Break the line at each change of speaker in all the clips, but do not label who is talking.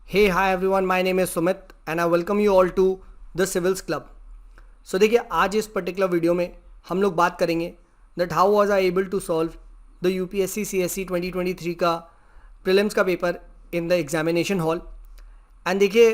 Hey, hi everyone, my name is Sumit and I welcome you all to the Civils Club. So देखिए आज इस particular video में हम लोग बात करेंगे that how was I able to solve the UPSC CSC 2023 का prelims का paper in the examination hall. And देखिए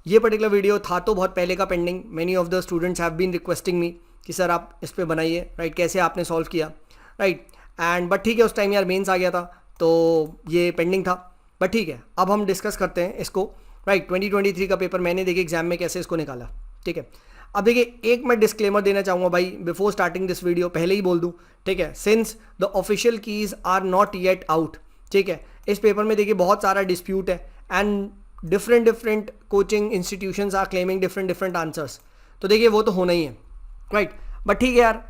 ये पर्टिकुलर वीडियो था तो बहुत पहले का pending. Many of the students have been requesting me कि सर आप इस पर बनाइए, राइट, कैसे आपने सॉल्व किया, राइट. एंड बट ठीक है, उस टाइम यार मेंस आ गया था तो ये पेंडिंग था. बट ठीक है, अब हम डिस्कस करते हैं इसको, राइट. 2023 का पेपर मैंने देखिए एग्जाम में कैसे इसको निकाला, ठीक है. अब देखिए एक मैं डिस्क्लेमर देना चाहूँगा भाई बिफोर स्टार्टिंग दिस वीडियो, पहले ही बोल दूँ, ठीक है. Since the official keys are not yet out, ठीक है. इस पेपर में देखिए बहुत सारा डिस्प्यूट है and different coaching institutions are claiming different answers. तो देखिए वो तो होना ही है, राइट. बट ठीक है यार,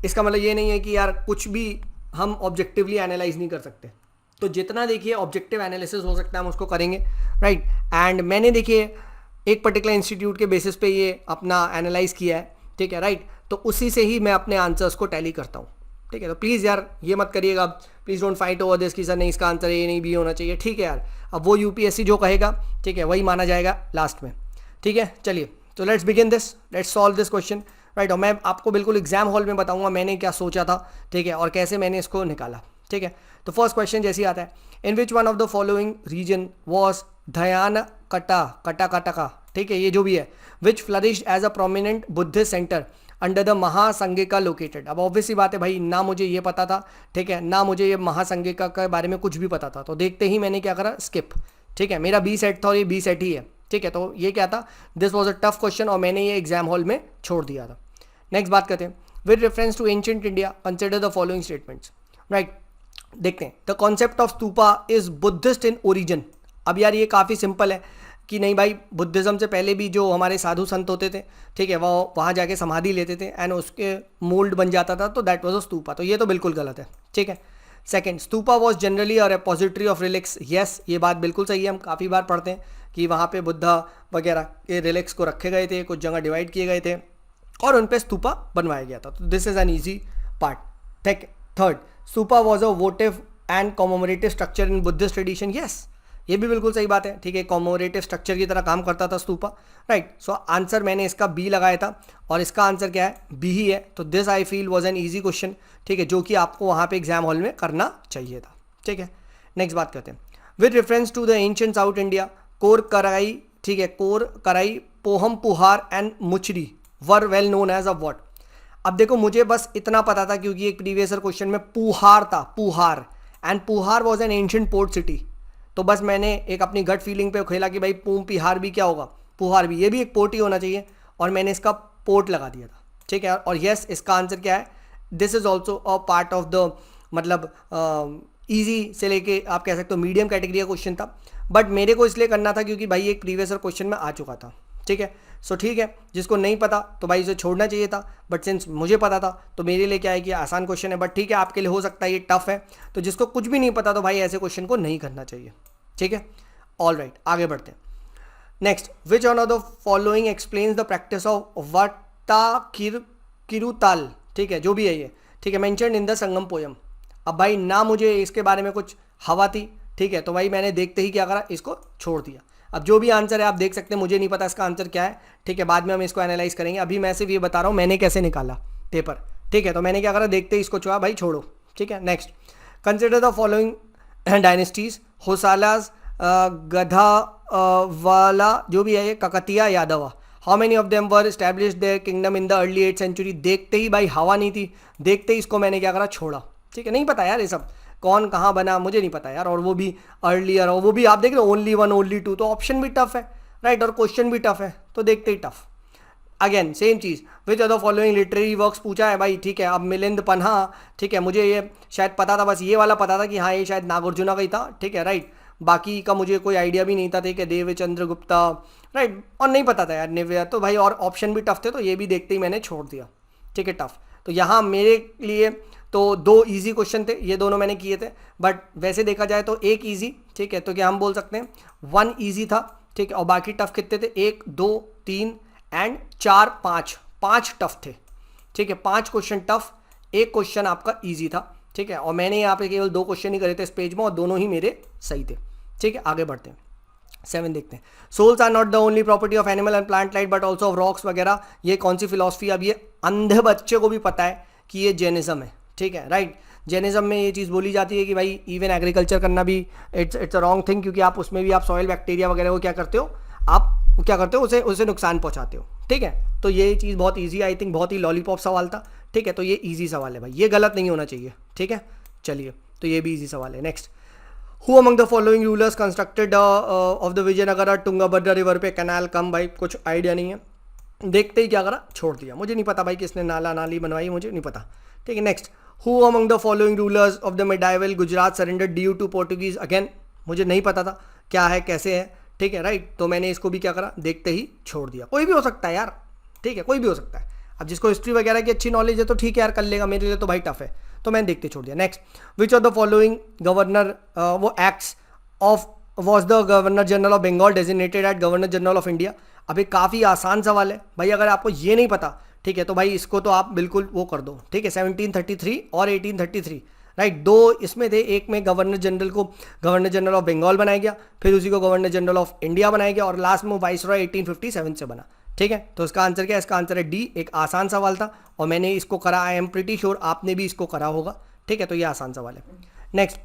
इसका मतलब ये नहीं है कि यार कुछ भी हम ऑब्जेक्टिवली एनालाइज नहीं कर सकते. तो जितना देखिए ऑब्जेक्टिव एनालिसिस हो सकता है हम उसको करेंगे, राइट. एंड मैंने देखिए एक पर्टिकुलर इंस्टीट्यूट के बेसिस पे ये अपना एनालाइज किया है, ठीक है, राइट. तो उसी से ही मैं अपने आंसर्स को टैली करता हूँ, ठीक है. तो प्लीज़ यार ये मत करिएगा, please don't fight over this कि सर नहीं इसका आंसर ये नहीं बी होना चाहिए, ठीक है यार. अब वो यूपीएससी जो कहेगा, ठीक है, वही माना जाएगा लास्ट में, ठीक है. चलिए तो let's begin this, let's solve this question, right. और मैं आपको बिल्कुल एग्जाम हॉल में बताऊंगा मैंने क्या सोचा था, ठीक है, और कैसे मैंने इसको निकाला, ठीक है. तो फर्स्ट क्वेश्चन जैसे ही आता है, in which one of the following reason was धयान कटा, ठीक है, ये जो भी है, which flourished as a prominent Buddhist centre under the Mahasanghika located. अब ऑब्वियसली बात है भाई, ना मुझे ये पता था, ठीक है, ना मुझे ये महासंगिका के बारे में कुछ भी पता था. तो देखते ही मैंने क्या करा, स्किप, ठीक है. मेरा बी सेट था और ये बी सेट ही है, ठीक है. तो ये क्या था, this was a tough question और मैंने ये एग्जाम हॉल में छोड़ दिया था. नेक्स्ट बात करते हैं, with reference to ancient India consider the following statements, right. देखते हैं, the concept of stupa is Buddhist in origin. अब यार ये काफ़ी सिंपल है कि नहीं भाई, बुद्धिज़्म से पहले भी जो हमारे साधु संत होते थे, ठीक है, वो वहाँ जाके समाधि लेते थे एंड उसके मोल्ड बन जाता था, तो दैट वाज अ स्तूपा. तो ये तो बिल्कुल गलत है, ठीक है. Second, stupa was generally a repository of relics. Yes, ये बात बिल्कुल सही है. हम काफ़ी बार पढ़ते हैं कि वहाँ पे बुद्धा वगैरह के रिलिक्स को रखे गए थे, कुछ जगह डिवाइड किए गए थे और उन पर स्तूपा बनवाया गया था. तो this is an easy part. Third, stupa was a votive and commemorative structure in Buddhist tradition. Yes, ये भी बिल्कुल सही बात है, ठीक है. कॉमोमरेटिव स्ट्रक्चर की तरह काम करता था स्तूपा, राइट. सो आंसर मैंने इसका बी लगाया था और इसका आंसर क्या है, बी ही है. तो this I feel was an easy question, ठीक है, जो कि आपको वहाँ पे एग्जाम हॉल में करना चाहिए था, ठीक है. नेक्स्ट बात करते हैं, with reference to the ancient South India Korkai, ठीक है, Korkai, Poompuhar and Muchiri were well known as a what. अब देखो मुझे बस इतना पता था क्योंकि एक प्रीवियस क्वेश्चन में पुहार था, Puhar, and Puhar was an ancient port city. तो बस मैंने एक अपनी गट फीलिंग पे खेला कि भाई पूम पिहार भी क्या होगा, पुहार भी, ये भी एक पोर्ट ही होना चाहिए, और मैंने इसका पोर्ट लगा दिया था, ठीक है. और यस, इसका आंसर क्या है, this is also a part of the, मतलब ईजी से लेके आप कह सकते हो मीडियम कैटेगरी का क्वेश्चन था. बट मेरे को इसलिए करना था क्योंकि भाई एक प्रीवियस क्वेश्चन में आ चुका था, ठीक है. सो ठीक है, जिसको नहीं पता तो भाई इसे छोड़ना चाहिए था, बट सिंस मुझे पता था तो मेरे लिए क्या है कि आसान क्वेश्चन है. बट ठीक है, आपके लिए हो सकता है ये टफ है, तो जिसको कुछ भी नहीं पता तो भाई ऐसे क्वेश्चन को नहीं करना चाहिए, ठीक है. ऑल राइट, आगे बढ़ते हैं. Next, which one of the following explains the practice of Vatta Kirutal, ठीक है, जो भी है ये, ठीक है, mentioned in the Sangam poem. अब भाई ना मुझे इसके बारे में कुछ हवा थी, ठीक है, तो भाई मैंने देखते ही क्या करा, इसको छोड़ दिया. अब जो भी आंसर है आप देख सकते हैं, मुझे नहीं पता इसका आंसर क्या है, ठीक है, बाद में हम इसको एनालाइज करेंगे. अभी मैं सिर्फ ये बता रहा हूँ मैंने कैसे निकाला पेपर, ठीक है. तो मैंने क्या करा, देखते ही इसको छोड़ा, भाई छोड़ो, ठीक है. Next, consider the following dynasties, Hoysalas, गधा वाला, जो भी है ये, Kakatiya, Yadava. How many of them were established their kingdom in the early 8th century. देखते ही भाई हवा नहीं थी, देखते ही इसको मैंने क्या करा, छोड़ा, ठीक है. नहीं पता यार ये सब कौन कहाँ बना, मुझे नहीं पता यार. और वो भी अर्लियर, और वो भी आप देख रहे हो ओनली 1 ओनली 2, तो ऑप्शन भी टफ है, राइट, और क्वेश्चन भी टफ है, तो देखते ही टफ. अगेन सेम चीज़, which other following literary works पूछा है भाई, ठीक है. अब मिलिंद पन्हा, ठीक है, मुझे ये शायद पता था, बस ये वाला पता था कि हाँ ये शायद नागार्जुन का ही था, ठीक है, राइट. बाकी का मुझे कोई आइडिया भी नहीं था, ठीक है, देवचंद्र गुप्ता, राइट, और नहीं पता था यार निव्या, तो भाई और ऑप्शन भी टफ थे, तो ये भी देखते ही मैंने छोड़ दिया, ठीक है, टफ. तो यहाँ मेरे लिए तो 2 इजी क्वेश्चन थे, ये दोनों मैंने किए थे. बट वैसे देखा जाए तो एक इजी, ठीक है, तो क्या हम बोल सकते हैं 1 इजी था, ठीक है, और बाकी टफ कितने थे, 1 2 3 एंड 4 5 टफ थे, ठीक है. 5 क्वेश्चन टफ, एक क्वेश्चन आपका इजी था, ठीक है. और मैंने यहाँ पे केवल 2 क्वेश्चन ही करे थे इस पेज में और दोनों ही मेरे सही थे, ठीक है. आगे बढ़ते हैं. 7 देखते हैं, souls are not the only property of animal and plant life but also of rocks वगैरह। ये कौन सी फिलॉसफी, अब ये अंधे बच्चे को भी पता है कि ये जैनिज्म है, ठीक है, राइट। जैनिज्म में ये चीज़ बोली जाती है कि भाई इवन एग्रीकल्चर करना भी इट्स अ रॉन्ग थिंग, क्योंकि आप उसमें भी आप सॉइल बैक्टीरिया वगैरह को क्या करते हो, आप क्या करते हो, उसे नुकसान पहुंचाते हो, ठीक है। तो ये चीज़ बहुत ईजी, आई थिंक बहुत ही लॉलीपॉप सवाल था, ठीक है। तो ये ईजी सवाल है भाई, ये गलत नहीं होना चाहिए, ठीक है। चलिए, तो ये भी ईजी सवाल है। Next, who among the following rulers constructed of the Vijayanagar Tungabhadra river पे कैनाल कम, भाई कुछ आइडिया नहीं है, देखते ही क्या करा, छोड़ दिया, मुझे नहीं पता भाई किसने नाला नाली बनवाई, मुझे नहीं पता, ठीक है। Next, who among the following rulers of the medieval Gujarat surrender due to Portuguese, again मुझे नहीं पता था क्या है कैसे है, ठीक है, राइट। तो मैंने इसको भी क्या करा, देखते ही छोड़ दिया। कोई भी हो सकता है यार, ठीक है, कोई भी हो सकता है। अब जिसको हिस्ट्री वगैरह की अच्छी नॉलेज है तो ठीक है यार, कर लेगा, मेरे लिए तो भाई टफ है, तो मैंने देखते छोड़ दिया। Next, which of the following governor वो acts of was the governor general of Bengal designated at governor general of India. अभी काफ़ी आसान सवाल है भाई, अगर आपको ये नहीं पता, ठीक है, तो भाई इसको तो आप बिल्कुल वो कर दो, ठीक है। 1733 और 1833, राइट, दो इसमें थे, एक में गवर्नर जनरल को गवर्नर जनरल ऑफ बंगाल बनाया गया, फिर उसी को गवर्नर जनरल ऑफ इंडिया बनाया गया, और लास्ट में वाइसरॉय 1857 से बना, ठीक है। तो इसका आंसर क्या है, इसका आंसर है डी। एक आसान सवाल था और मैंने इसको करा, आई एम प्रीटी श्योर आपने भी इसको करा होगा, ठीक है। तो ये आसान सवाल है। Next,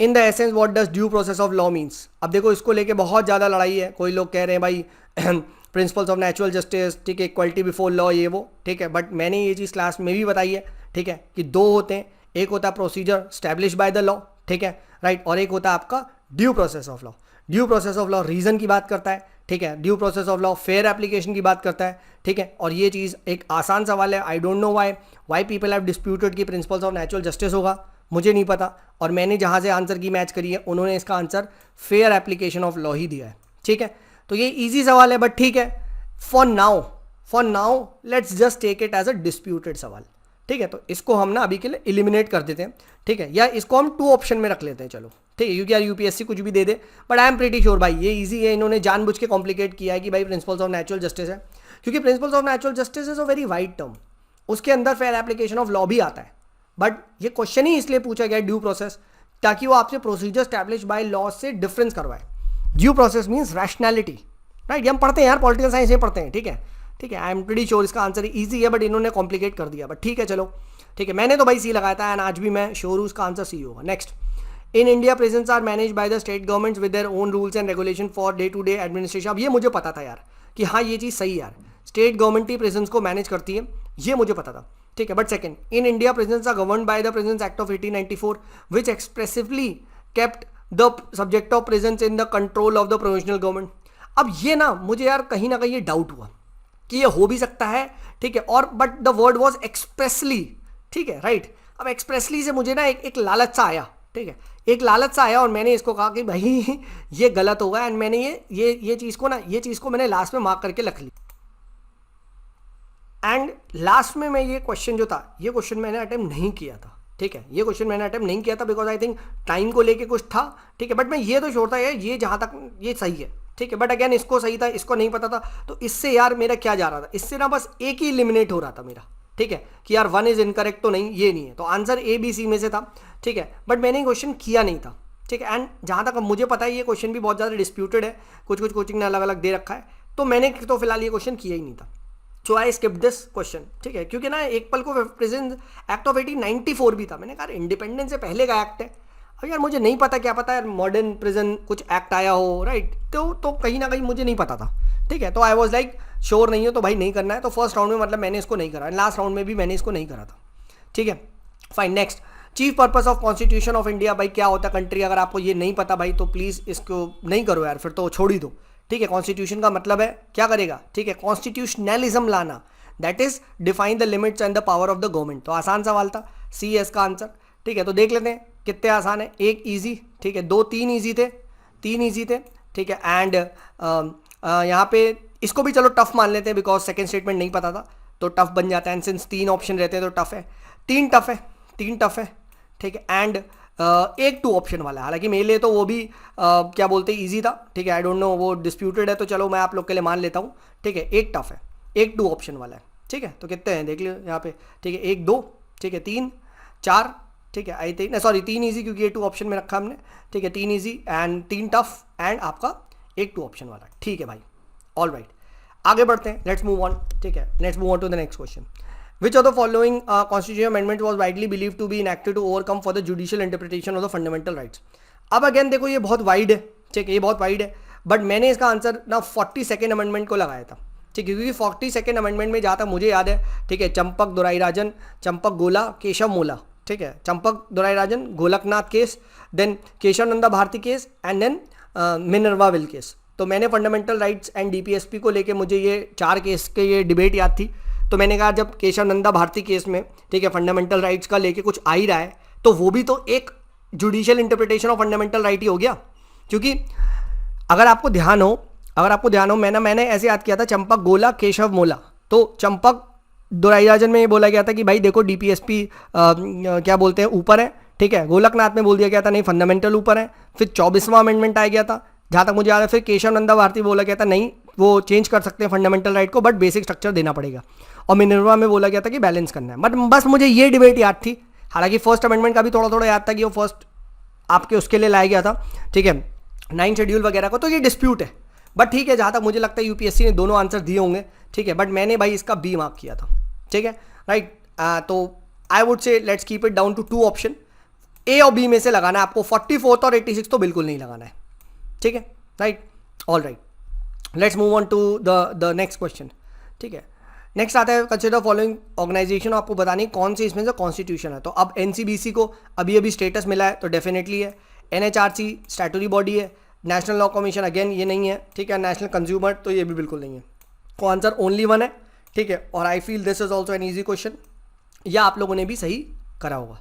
in the essence what does due process of law means. अब देखो इसको लेके बहुत ज़्यादा लड़ाई है, कोई लोग कह रहे हैं भाई प्रिंसिपल्स ऑफ नेचुरल जस्टिस, ठीक है, इक्वलिटी बिफोर लॉ, ये वो, ठीक है। बट मैंने ये चीज़ क्लास में भी बताई है, ठीक है, कि दो होते हैं, एक होता है procedure establish by the law, ठीक है, राइट, और एक होता है आपका due process of law. Due process of law reason की बात करता है, ठीक है, due process of law fair application की बात करता है, ठीक है। और ये चीज़ एक आसान सवाल है, आई don't know why people have disputed कि प्रिंसिपल्स ऑफ नेचुरल जस्टिस होगा, मुझे नहीं पता, और मैंने जहाँ से आंसर की मैच करी है उन्होंने इसका answer fair application of law ही दिया है, ठीक है। तो ये इजी सवाल है, बट ठीक है, for now let's just take it as a disputed सवाल, ठीक है। तो इसको हम ना अभी के लिए एलिमिनेट कर देते हैं, ठीक है, या इसको हम 2 ऑप्शन में रख लेते हैं, चलो, ठीक है, क्योंकि यार यूपीएससी कुछ भी दे दे, but I am pretty sure भाई ये इजी है, इन्होंने जानबूझ के कॉम्प्लिकेट किया है कि भाई प्रिंसिपल्स ऑफ नेचुरल जस्टिस है, क्योंकि principles of natural justice is a very wide term, उसके अंदर फेयर एप्लीकेशन ऑफ लॉ भी आता है, बट ये क्वेश्चन ही इसलिए पूछा गया ड्यू प्रोसेस ताकि वो आपसे प्रोसीजर स्टैब्लिश बाय लॉ से डिफरेंस करवाए। Due process means rationality, right, ये हम पढ़ते हैं यार, पॉलिटिकल साइंस ये पढ़ते हैं, ठीक है, ठीक है। आई एम प्रीटी श्योर इसका आंसर ईजी है, बट इन्होंने कॉम्प्लिकेट कर दिया, बट ठीक है, चलो, ठीक है, मैंने तो भाई सी लगाया था एंड आज भी मैं श्योर हूँ इसका आंसर सी होगा। Next, in India prisons are manage by the state governments with their own rules and regulation for day to day administration. अब ये मुझे पता था यार कि हाँ ये चीज़ सही है यार, स्टेट गवर्नमेंट ही प्रिजन्स को मैनेज करती है, ये मुझे पता था, ठीक है। But second, in India prisons are governed by the prisons act of 1894 which expressively kept the subject of prisons in the control of the provisional government. अब ये ना मुझे यार कहीं ना कहीं ये डाउट हुआ कि ये हो भी सकता है, ठीक है, और but the word was expressly, ठीक है, राइट। अब एक्सप्रेसली से मुझे ना एक लालच सा आया, ठीक है, एक लालच सा आया और मैंने इसको कहा कि भाई ये गलत होगा, एंड मैंने ये चीज़ को मैंने लास्ट में मार्क करके रख ली। एंड लास्ट में मैं ये क्वेश्चन जो था, ये क्वेश्चन मैंने अटेम्प्ट नहीं किया था, ठीक है, ये क्वेश्चन मैंने अटेम्प्ट नहीं किया था बिकॉज आई थिंक टाइम को लेके कुछ था, ठीक है। बट मैं ये तो छोड़ता है ये जहाँ तक ये सही है, ठीक है, बट अगेन इसको सही था, इसको नहीं पता था, तो इससे यार मेरा क्या जा रहा था, इससे ना बस एक ही एलिमिनेट हो रहा था मेरा, ठीक है, कि यार 1 इज इनकरेक्ट तो नहीं, ये नहीं है, तो आंसर ए बी सी में से था, ठीक है। बट मैंने क्वेश्चन किया नहीं था, ठीक है, एंड जहाँ तक मुझे पता है ये क्वेश्चन भी बहुत ज़्यादा डिस्प्यूटेड है, कुछ कोचिंग ने अलग अलग दे रखा है, तो मैंने तो फिलहाल ये क्वेश्चन किया ही नहीं था, सो आई स्किप दिस क्वेश्चन, ठीक है। क्योंकि ना एक पल को प्रेजेंट एक्ट ऑफ 1894 भी था, मैंने कहा इंडिपेंडेंस से पहले का एक्ट है, अब यार मुझे नहीं पता, क्या पता यार मॉडर्न प्रिजन कुछ एक्ट आया हो, राइट, तो कहीं ना कहीं मुझे नहीं पता था, ठीक है। तो आई वॉज लाइक श्योर नहीं हो तो भाई नहीं करना है, तो फर्स्ट राउंड में मतलब मैंने इसको नहीं करा, लास्ट राउंड में भी मैंने इसको नहीं करा था, ठीक है, fine. Next, chief purpose of constitution of India, भाई क्या होता है कंट्री, अगर आपको ये नहीं पता भाई तो प्लीज़ इसको नहीं करो यार, फिर तो छोड़ ही दो, ठीक है। कॉन्स्टिट्यूशन का मतलब है क्या करेगा, ठीक है, कॉन्स्टिट्यूशनलिज्म लाना, that is define the limits and the power of the government. तो आसान सवाल था, सी है इसका आंसर, ठीक है। तो देख लेते हैं कितने आसान है, एक इजी, ठीक है, 3 इजी थे, ठीक है, एंड यहाँ पे इसको भी चलो टफ मान लेते हैं बिकॉज सेकंड स्टेटमेंट नहीं पता था, तो टफ बन जाता है, एंड सिंस 3 ऑप्शन रहते हैं तो टफ है, 3 टफ है, ठीक है, एंड एक 2 ऑप्शन वाला है, हालांकि मेरे लिए तो वो भी क्या बोलते हैं ईजी था, ठीक है, आई डोंट नो वो डिस्प्यूटेड है, तो चलो मैं आप लोग के लिए मान लेता हूँ, ठीक है, एक टफ है, एक 2 ऑप्शन वाला है, ठीक है। तो कितने हैं देख लो यहाँ पे, ठीक है, 1 2, ठीक है, 3 4, ठीक है, आई थिंक सॉरी 3 ईजी क्योंकि ये 2 ऑप्शन में रखा हमने, ठीक है, 3 ईजी एंड 3 टफ एंड आपका एक 2 ऑप्शन वाला, ठीक है भाई, ऑल राइट। आगे बढ़ते हैं, लेट्स मूव ऑन, ठीक है, let's move on to the next question. Which of the following constitutional amendment was widely believed to be enacted to overcome for the judicial interpretation of the fundamental rights? अब again देखो ये बहुत wide है, ठीक है, ये बहुत wide है, बट मैंने इसका आंसर ना 42nd अमेंडमेंट को लगाया था, ठीक है, क्योंकि 42nd अमेंडमेंट में जहाँ तक मुझे याद है, ठीक है, चंपक दुराईराजन, चंपक गोला, केशव मोला, ठीक है, Champakam Dorairajan, Golaknath case, then Keshav Nanda Bharati case and then Minerva विल केस। तो मैंने फंडामेंटल राइट्स एंड डीपीएसपी को लेके मुझे ये 4 केस के ये डिबेट याद थी, तो मैंने कहा जब केशव नंदा भारती केस में, ठीक है, फंडामेंटल राइट्स का लेके कुछ आ ही रहा है, तो वो भी तो एक judicial interpretation of fundamental right ही हो गया। क्योंकि अगर आपको ध्यान हो मैंने ऐसे याद किया था, चंपक गोला केशव मोला, तो चंपक दुराईराजन में ये बोला गया था कि भाई देखो डीपीएसपी क्या बोलते हैं ऊपर है, ठीक है, गोलकनाथ में बोल दिया गया था नहीं फंडामेंटल ऊपर है, फिर 24वां अमेंडमेंट आ गया था जहाँ तक मुझे याद है, फिर केशव नंदा भारती बोला गया था नहीं वो चेंज कर सकते हैं फंडामेंटल राइट को, बट बेसिक स्ट्रक्चर देना पड़ेगा, और मिनर्वा में बोला गया था कि बैलेंस करना है। बट बस मुझे ये डिबेट याद थी, हालांकि फर्स्ट अमेंडमेंट का भी थोड़ा थोड़ा याद था कि वो फर्स्ट आपके उसके लिए लाया गया था, ठीक है, 9 शेड्यूल वगैरह को, तो ये डिस्प्यूट है, बट ठीक है, जहाँ तक मुझे लगता है यूपीएससी ने दोनों आंसर दिए होंगे, ठीक है, बट मैंने भाई इसका बी मार्क किया था, ठीक है, राइट। तो I would say let's keep it down to 2 option, A और बी में से लगाना है आपको, 44 और 86 तो बिल्कुल नहीं लगाना है, ठीक है, right, all right. Let's move on to the next question, ठीक है। नेक्स्ट आता है कंसिडर फॉलोइंग ऑर्गेनाइजेशन, आपको बतानी कौन सी इसमें से कॉन्स्टिट्यूशन है। तो अब एनसीबीसी को अभी अभी स्टेटस मिला है तो डेफिनेटली है, एनएचआरसी स्टैट्यूटरी बॉडी है, नेशनल लॉ कमीशन अगेन ये नहीं है, ठीक है, नेशनल कंज्यूमर तो ये भी बिल्कुल नहीं है, तो आंसर ओनली 1 है, ठीक है, और आई feel this is also an easy question, या आप लोगों ने भी सही करा होगा,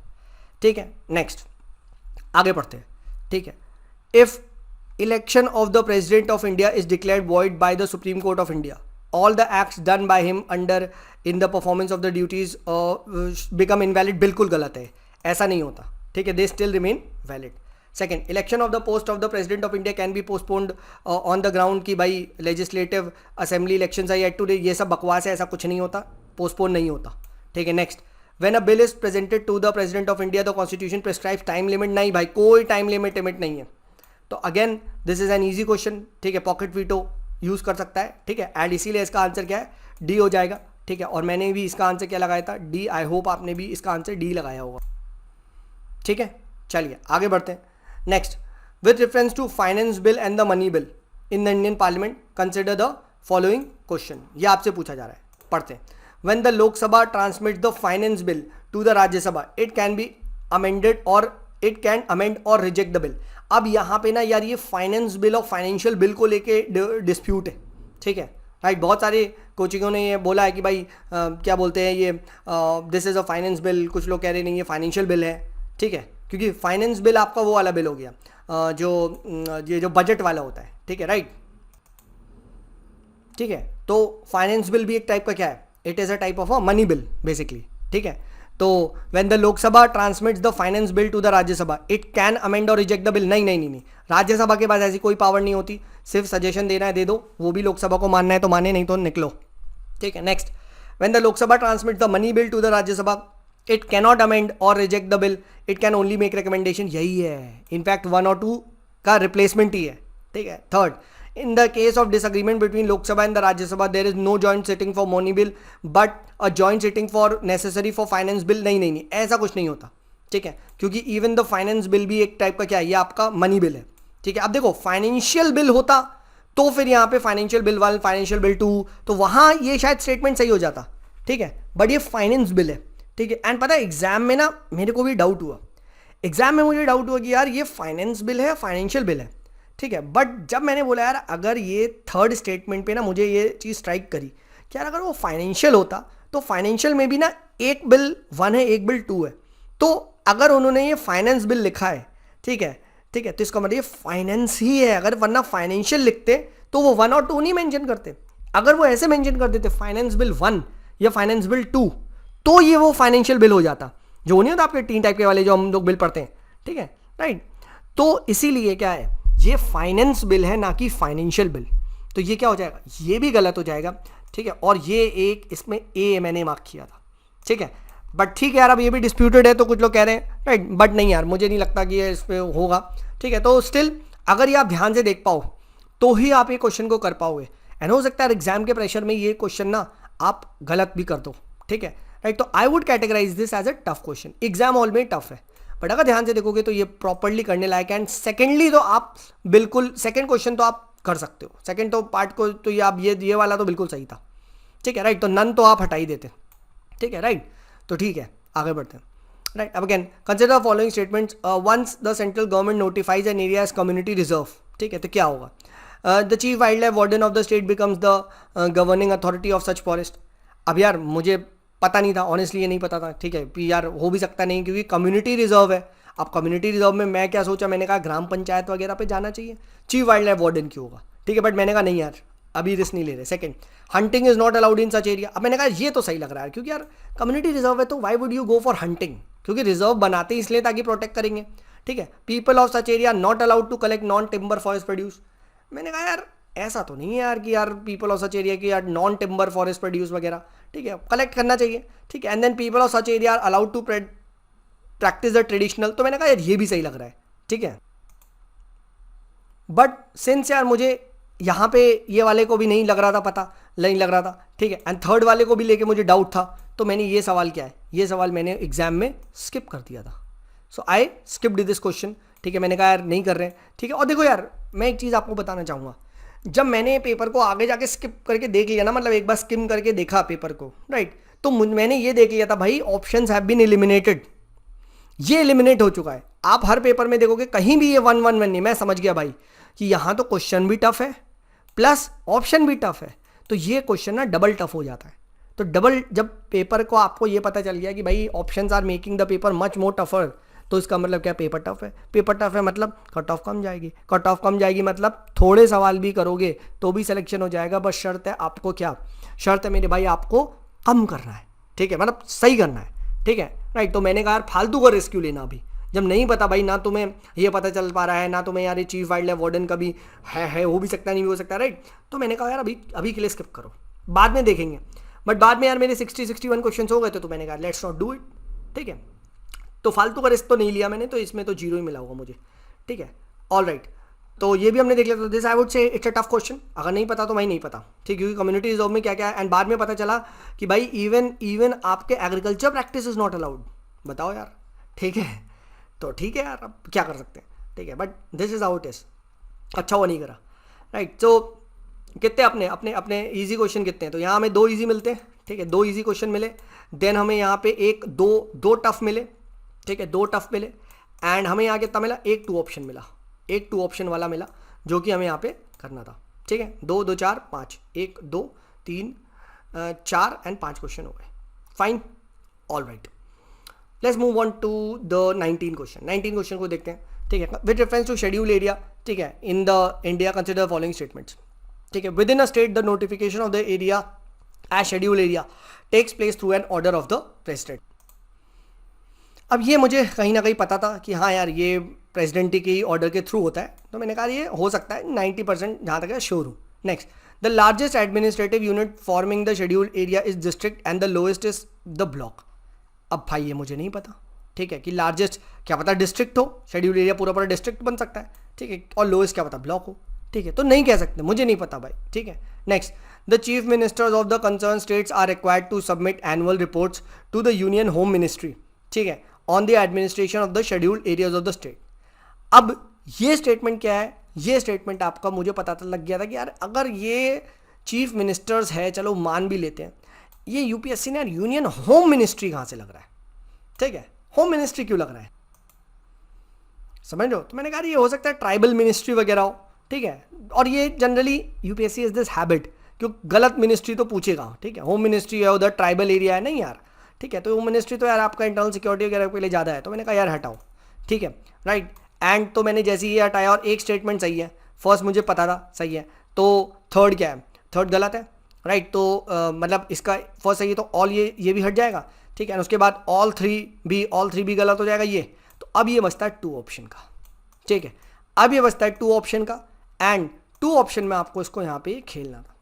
ठीक है। नेक्स्ट आगे बढ़ते हैं, ठीक है। If election of the president of India is declared void by the Supreme Court of India, all the acts done by him under in the performance of the duties become invalid, बिल्कुल गलत है, ऐसा नहीं होता, ठीक है, they still remain valid. Second, election of the post of the president of India can be postponed on the ground कि भाई legislative assembly elections are yet to day, ये सब बकवास है, ऐसा कुछ नहीं होता, postpone नहीं होता, ठीक है। Next, when a bill is presented to the president of India the constitution prescribes time limit, नहीं भाई कोई time limit नहीं है, तो again this is an easy question, ठीक है, पॉकेट वीटो यूज़ कर सकता है, ठीक है, एंड इसीलिए इसका आंसर क्या है, डी हो जाएगा, ठीक है, और मैंने भी इसका आंसर क्या लगाया था, डी। आई होप आपने भी इसका आंसर डी लगाया होगा, ठीक है। चलिए आगे बढ़ते हैं। Next, with reference to finance bill and the money bill in the Indian parliament consider the following question, ये आपसे पूछा जा रहा है, पढ़ते हैं। When the Lok Sabha transmit the finance bill to the Rajya Sabha it can be amended or it can amend or reject the bill. अब यहाँ पे ना यार ये फाइनेंस बिल और फाइनेंशियल बिल को लेके डिस्प्यूट है, ठीक है, राइट। बहुत सारे कोचिंगों ने ये बोला है कि भाई क्या बोलते हैं ये this is a finance bill, कुछ लोग कह रहे नहीं ये फाइनेंशियल बिल है, ठीक है, क्योंकि फाइनेंस बिल आपका वो वाला बिल हो गया जो बजट वाला होता है, ठीक है, राइट, ठीक है। तो फाइनेंस बिल भी एक टाइप का क्या है, it is a type of a money bill basically, ठीक है। तो when the Lok Sabha transmits the finance bill to the Rajya Sabha it can amend or reject the bill, नहीं, राज्यसभा के पास ऐसी कोई पावर नहीं होती, सिर्फ सजेशन देना है दे दो, वो भी लोकसभा को मानना है तो माने, नहीं तो निकलो, ठीक है। Next, when the Lok Sabha transmits the money bill to the Rajya Sabha it cannot amend or reject the bill, it can only make recommendation, यही है, इनफैक्ट 1 और 2 का रिप्लेसमेंट ही है, ठीक है। Third, in the case of disagreement between Lok Sabha and the Rajya Sabha there is no joint sitting for money bill but a joint sitting for necessary for finance bill, नहीं ऐसा कुछ नहीं होता, ठीक है, क्योंकि इवन द फाइनेंस बिल भी एक टाइप का क्या है, ये आपका मनी बिल है, ठीक है। अब देखो फाइनेंशियल बिल होता तो फिर यहाँ पे फाइनेंशियल बिल 1 फाइनेंशियल बिल 2 तो वहाँ ये शायद स्टेटमेंट सही हो जाता, ठीक है, बट ये फाइनेंस बिल है, ठीक है। एंड पता है एग्जाम में ना मेरे को भी डाउट हुआ, एग्जाम में मुझे डाउट हुआ कि यार ये फाइनेंस बिल है फाइनेंशियल बिल है, ठीक है, बट जब मैंने बोला यार अगर ये थर्ड स्टेटमेंट पे ना मुझे ये चीज़ स्ट्राइक करी कि यार अगर वो फाइनेंशियल होता तो फाइनेंशियल में भी ना एक बिल 1 है एक बिल 2 है, तो अगर उन्होंने ये फाइनेंस बिल लिखा है, ठीक है, तो इसका मतलब ये फाइनेंस ही है, अगर वरना फाइनेंशियल लिखते तो वो 1 और 2 नहीं मेंशन करते, अगर वो ऐसे मेंशन कर देते फाइनेंस बिल 1 या फाइनेंस बिल 2 तो ये वो फाइनेंशियल बिल हो जाता, जो नहीं होता आपके 3 टाइप के वाले जो हम लोग बिल पढ़ते हैं, ठीक है, राइट। तो इसीलिए क्या है ये फाइनेंस बिल है ना कि फाइनेंशियल बिल, तो ये क्या हो जाएगा, ये भी गलत हो जाएगा, ठीक है, और ये एक इसमें ए मैंने मार्क किया था, ठीक है, बट ठीक है यार अब ये भी डिस्प्यूटेड है तो कुछ लोग कह रहे हैं, राइट, बट नहीं यार मुझे नहीं लगता कि ये इस पर होगा, ठीक है। तो स्टिल अगर ये आप ध्यान से देख पाओ तो ही आप ये क्वेश्चन को कर पाओगे। एंड हो सकता है एग्जाम के प्रेशर में ये क्वेश्चन ना आप गलत भी कर दो, ठीक है राइट। तो I would categorise this as a tough question, exam hall में टफ है, बट अगर ध्यान से देखोगे तो ये प्रॉपरली करने लायक है। एंड सेकेंडली तो आप बिल्कुल सेकेंड क्वेश्चन तो आप कर सकते हो, सेकेंड तो पार्ट को तो ये आप ये वाला तो बिल्कुल सही था, ठीक है राइट। तो नन तो आप हटा ही देते, ठीक है राइट। तो ठीक है आगे बढ़ते हैं राइट। अब again consider following statements, once the central government notifies an area as community reserve, ठीक है तो क्या होगा, the chief wildlife warden of the state becomes the governing authority of such forest. अब यार मुझे पता नहीं था, ऑनेस्टली ये नहीं पता था, ठीक है यार हो भी सकता नहीं क्योंकि कम्युनिटी रिजर्व है। अब कम्युनिटी रिजर्व में मैं क्या सोचा, मैंने कहा ग्राम पंचायत वगैरह पे जाना चाहिए, चीफ वाइल्ड लाइफ वार्डन क्यों होगा, ठीक है बट मैंने कहा नहीं यार अभी रिस्क नहीं ले रहे। Second, hunting is not allowed in such area. अब मैंने कहा ये तो सही लग रहा है क्योंकि यार कम्युनिटी रिजर्व है तो why would you go for hunting, क्योंकि रिजर्व बनाते ही इसलिए ताकि प्रोटेक्ट करेंगे, ठीक है। People of such area not allowed to collect non timber forest produce. मैंने कहा यार ऐसा तो नहीं है यार कि यार पीपल ऑफ सच एरिया की यार नॉन टिम्बर फॉरेस्ट प्रोड्यूस वगैरह, ठीक है कलेक्ट करना चाहिए, ठीक है। And then people of such area are allowed to practise the traditional, तो मैंने कहा यार ये भी सही लग रहा है, ठीक है। बट सिंस यार मुझे यहाँ पे ये वाले को भी नहीं लग रहा था, पता नहीं लग रहा था, ठीक है। एंड थर्ड वाले को भी लेके मुझे डाउट था, तो मैंने ये सवाल क्या है, ये सवाल मैंने एग्जाम में स्किप कर दिया था। सो आई स्किप्ड दिस क्वेश्चन, ठीक है। मैंने कहा यार नहीं कर रहे हैं, ठीक है। और देखो यार मैं एक चीज़ आपको बताना चाहूँगा, जब मैंने पेपर को आगे जाके स्किप करके देख लिया ना, मतलब एक बार स्किम करके देखा पेपर को राइट, तो मैंने ये देख लिया था भाई ऑप्शंस हैव बीन एलिमिनेटेड, ये एलिमिनेट हो चुका है। आप हर पेपर में देखोगे कहीं भी ये 1-1-1 नहीं। मैं समझ गया भाई कि यहाँ तो क्वेश्चन भी टफ है प्लस ऑप्शन भी टफ है, तो ये क्वेश्चन ना डबल टफ हो जाता है। तो डबल जब पेपर को आपको ये पता चल गया कि भाई options are making the paper much more tougher, तो इसका मतलब क्या, पेपर टफ है। पेपर टफ है मतलब कट ऑफ कम जाएगी, कट ऑफ कम जाएगी मतलब थोड़े सवाल भी करोगे तो भी सिलेक्शन हो जाएगा। बस शर्त है आपको क्या, शर्त है मेरे भाई आपको कम करना है, ठीक है मतलब सही करना है, ठीक है राइट। तो मैंने कहा यार फालतू का रिस्क क्यों लेना अभी जब नहीं पता भाई, ना तुम्हें ये पता चल पा रहा है ना तुम्हें यार ये चीफ वाइल्ड लाइफ वार्डन का भी है हो भी सकता नहीं भी हो सकता राइट। तो मैंने कहा यार अभी के लिए स्किप करो, बाद में देखेंगे। बट बाद में यार मेरे 60-61 क्वेश्चन हो गए थे, तो मैंने कहा लेट्स नॉट डू इट, ठीक है। तो फालतू का रिस्क तो नहीं लिया मैंने, तो इसमें तो जीरो ही मिला होगा मुझे, ठीक है ऑल राइट। तो ये भी हमने देख लिया। तो दिस आई वुड से इट्स अ टफ क्वेश्चन, अगर नहीं पता तो भाई नहीं पता, ठीक, क्योंकि कम्युनिटी रिजर्व में क्या क्या है। एंड बाद में पता चला कि भाई इवन आपके agriculture practice is not allowed, बताओ यार, ठीक है। तो ठीक है यार अब क्या कर सकते हैं, ठीक है but this is how it is. अच्छा वो नहीं करा राइट। तो कितने अपने अपने अपने ईजी क्वेश्चन कितने हैं, तो यहाँ हमें 2 ईजी मिलते हैं, ठीक है 2 ईजी क्वेश्चन मिले। देन हमें यहाँ पे दो टफ मिले, ठीक है 2 टफ मिले। एंड हमें यहाँ कितना मिला, 1 2 ऑप्शन मिला, 1 2 ऑप्शन वाला मिला जो कि हमें यहाँ पे करना था, ठीक है। 2 2 4 5, 1 2 3 4 एंड 5 क्वेश्चन हो गए, fine all right. Let's move on to the 19 question. 19 question को देखते हैं, ठीक है। With reference to schedule area, ठीक है, in the India consider following statements, ठीक है। Within a state the notification of the area as schedule area takes place through an order of the president. अब ये मुझे कहीं ना कहीं पता था कि हाँ यार ये प्रेसिडेंट के ऑर्डर के थ्रू होता है, तो मैंने कहा ये हो सकता है 90% जहाँ तक है श्योर हूँ। Next, the largest administrative unit forming the schedule area is district and the lowest is the block. अब भाई ये मुझे नहीं पता, ठीक है, कि लार्जेस्ट क्या पता डिस्ट्रिक्ट हो, शेड्यूल एरिया पूरा डिस्ट्रिक्ट बन सकता है, ठीक है, और लोएस्ट क्या पता ब्लॉक हो, ठीक है, तो नहीं कह सकते, मुझे नहीं पता भाई, ठीक है। Next, the chief ministers of the concern states are required to submit annual reports to the union home ministry, ठीक है, on the administration of the scheduled areas of the state. अब ये स्टेटमेंट क्या है, ये स्टेटमेंट आपका मुझे पता तो लग गया था कि यार अगर ये चीफ मिनिस्टर्स है, चलो मान भी लेते हैं, ये यूपीएससी ने यार यूनियन होम मिनिस्ट्री कहाँ से लग रहा है, ठीक है, होम मिनिस्ट्री क्यों लग रहा है, समझ लो। तो मैंने कहा ये हो सकता है ट्राइबल मिनिस्ट्री वगैरह हो, ठीक है, और ये generally UPSC is this habit, क्यों गलत मिनिस्ट्री तो पूछेगा, ठीक है, होम मिनिस्ट्री है उधर ट्राइबल एरिया है, नहीं यार, ठीक है, तो होम मिनिस्ट्री तो यार आपका इंटरनल सिक्योरिटी वगैरह के लिए ज़्यादा है, तो मैंने कहा यार हटाओ, ठीक है राइट। एंड तो मैंने जैसे ही ये हटाया और एक स्टेटमेंट सही है, फर्स्ट मुझे पता था सही है, तो थर्ड क्या है, थर्ड गलत है राइट। तो मतलब इसका फर्स्ट सही है तो ऑल ये भी हट जाएगा, ठीक है, और उसके बाद ऑल थ्री भी गलत हो जाएगा ये। तो अब ये बचता है 2 ऑप्शन का, ठीक है, अब ये बचता है 2 ऑप्शन का। एंड 2 ऑप्शन में आपको इसको यहाँ पे खेलना था,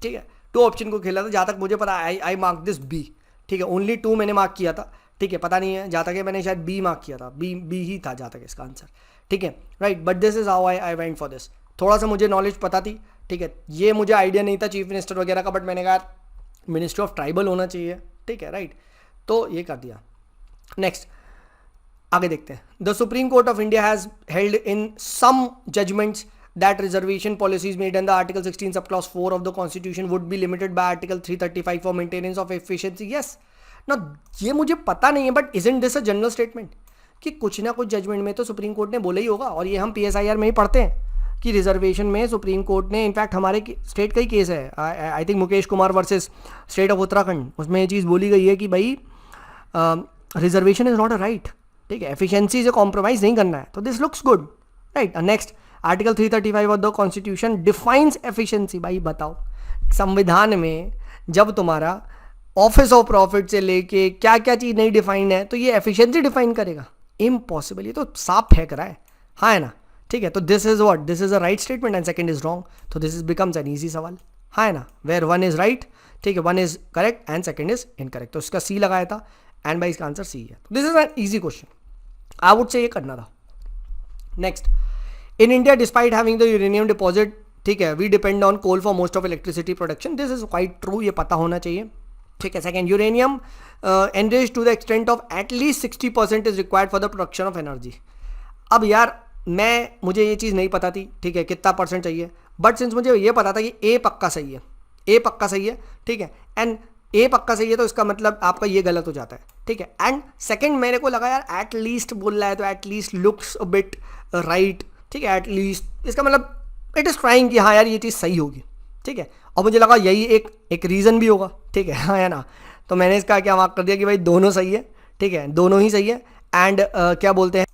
ठीक है, 2 ऑप्शन को खेलना था। जहाँ तक मुझे पता आई मार्क दिस बी, ठीक है, ओनली 2 मैंने मार्क किया था, ठीक है, पता नहीं है जहाँ तक है मैंने शायद बी मार्क किया था, बी ही था जहाँ तक इसका आंसर, ठीक है right. But this is how I went for this, थोड़ा सा मुझे नॉलेज पता थी, ठीक है, ये मुझे आइडिया नहीं था चीफ मिनिस्टर वगैरह का, बट मैंने कहा मिनिस्ट्री ऑफ ट्राइबल होना चाहिए, ठीक है, राइट, तो ये कर दिया। नेक्स्ट आगे देखते हैं। The supreme court of India has held in some judgements that reservation policies made under Article 16 subclause 4 of the Constitution would be limited by Article 335 for maintenance of efficiency. Yes. Now ये मुझे पता नहीं है, but isn't this a general statement कि कुछ ना कुछ judgement में तो सुप्रीम कोर्ट ने बोला ही होगा, और ये हम PSIR में ही पढ़ते हैं कि रिजर्वेशन में सुप्रीम कोर्ट ने, इनफैक्ट हमारे स्टेट का ही केस है, I think Mukesh Kumar versus state of Uttarakhand, उसमें ये चीज़ बोली गई है कि भाई reservation is not a right, ठीक है, एफिशिएंसी से कॉम्प्रोमाइज़ नहीं करना है, तो this looks good, right. Next article 335 of the constitution defines efficiency. भाई बताओ, संविधान में जब तुम्हारा ऑफिस ऑफ प्रॉफिट से लेके क्या क्या चीज़ नहीं डिफाइन है, तो ये एफिशिएंसी डिफाइन करेगा? इम्पॉसिबल, ये तो साफ फेंक रहा है, हाँ है ना, ठीक है। तो this is what, this is a right statement and second is wrong, तो this is becomes an easy सवाल, हाँ है ना, वेयर वन इज राइट, ठीक है, one is correct and second is incorrect, तो इसका सी लगाया था एंड भाई इसका आंसर सी है, तो this is an easy question, I would say ये करना था। Next, in India despite having the uranium deposit, ठीक है, we depend on coal for most of electricity production, this is quite true, ये पता होना चाहिए, ठीक है। Second, uranium enriched to the extent of at least 60% is required for the production of energy. अब यार मुझे ये चीज़ नहीं पता थी, ठीक है, कितना परसेंट चाहिए, बट सिंस मुझे ये पता था कि ए पक्का सही है, ए पक्का सही है, ठीक है, एंड ए पक्का सही है, तो इसका मतलब आपका ये गलत हो जाता है, ठीक है। एंड सेकंड मेरे को लगा यार एट लीस्ट बोल रहा है, तो at least looks a bit right, ठीक है, एट लीस्ट इसका मतलब इट इज़ ट्राइंग कि हाँ यार ये चीज़ सही होगी, ठीक है, और मुझे लगा यही एक रीज़न भी होगा, ठीक है, हाँ है ना, तो मैंने इसका क्या मार्क कर दिया कि भाई दोनों सही है, ठीक है, दोनों ही सही है, एंड क्या बोलते हैं,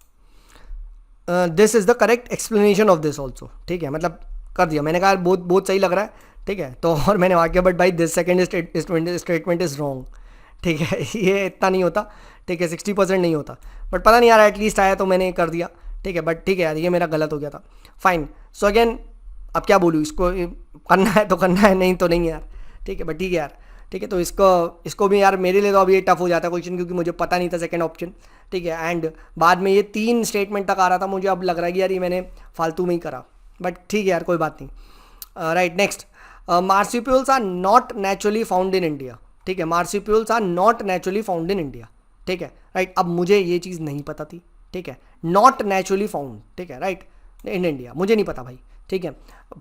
this is the correct explanation of this also, ठीक है, मतलब कर दिया मैंने, कहा बहुत बहुत सही लग रहा है, ठीक है, तो और मैंने वहाँ किया, बट भाई this second statement is wrong, ठीक है, ये इतना नहीं होता, ठीक है, 60% नहीं होता, बट पता नहीं यार एटलीस्ट आया तो मैंने कर दिया, ठीक है, बट ठीक है यार ये मेरा गलत हो गया था, फाइन। सो अगेन अब क्या बोलूँ, इसको करना है तो करना है, नहीं तो नहीं यार, ठीक है, बट ठीक है यार, ठीक है, तो इसको भी यार मेरे लिए तो अब ये टफ हो जाता है क्वेश्चन, क्योंकि मुझे पता नहीं था सेकंड ऑप्शन, ठीक है, एंड बाद में ये 3 स्टेटमेंट तक आ रहा था, मुझे अब लग रहा है कि यार ये मैंने फालतू में ही करा, बट ठीक है यार कोई बात नहीं। Right, next, marsupials are not naturally found in India, ठीक है, marsupials are not naturally found in India, ठीक है, राइट, अब मुझे ये चीज़ नहीं पता थी, ठीक है, नॉट नेचुरली फाउंड, ठीक है, राइट, इन इंडिया मुझे नहीं पता भाई, ठीक है,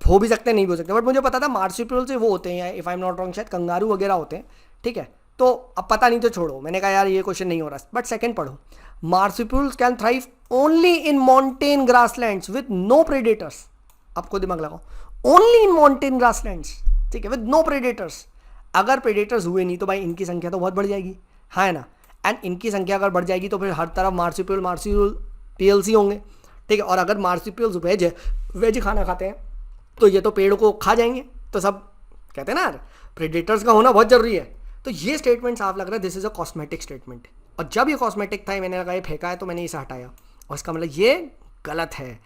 हो भी सकते हैं नहीं भी हो सकते, बट मुझे पता था मार्सिप्यूल से वो होते हैं, if I am not wrong शायद कंगारू वगैरह होते हैं, ठीक है, तो अब पता नहीं तो छोड़ो, मैंने कहा यार ये क्वेश्चन नहीं हो रहा, बट सेकंड पढ़ो, marsupials can thrive only in mountain grasslands with no predators, आपको दिमाग लगाओ, ओनली इन माउंटेन ग्रासलैंड्स, ठीक है, विद नो प्रेडेटर्स, अगर प्रेडेटर्स हुए नहीं तो भाई इनकी संख्या तो बहुत बढ़ जाएगी, हाँ है ना, एंड इनकी संख्या अगर बढ़ जाएगी तो फिर हर तरफ मार्सिप्यूल PLC होंगे, ठीक है, और अगर मार्सिप्यूल्स वेज खाना खाते हैं तो ये तो पेड़ को खा जाएंगे, तो सब कहते हैं ना यार प्रेडेटर्स का होना बहुत जरूरी है, तो ये स्टेटमेंट साफ लग रहा है this is a cosmetic statement, और जब ये कॉस्मेटिक था मैंने लगा ये फेंका है, तो मैंने इसे हटाया, और इसका मतलब ये गलत है,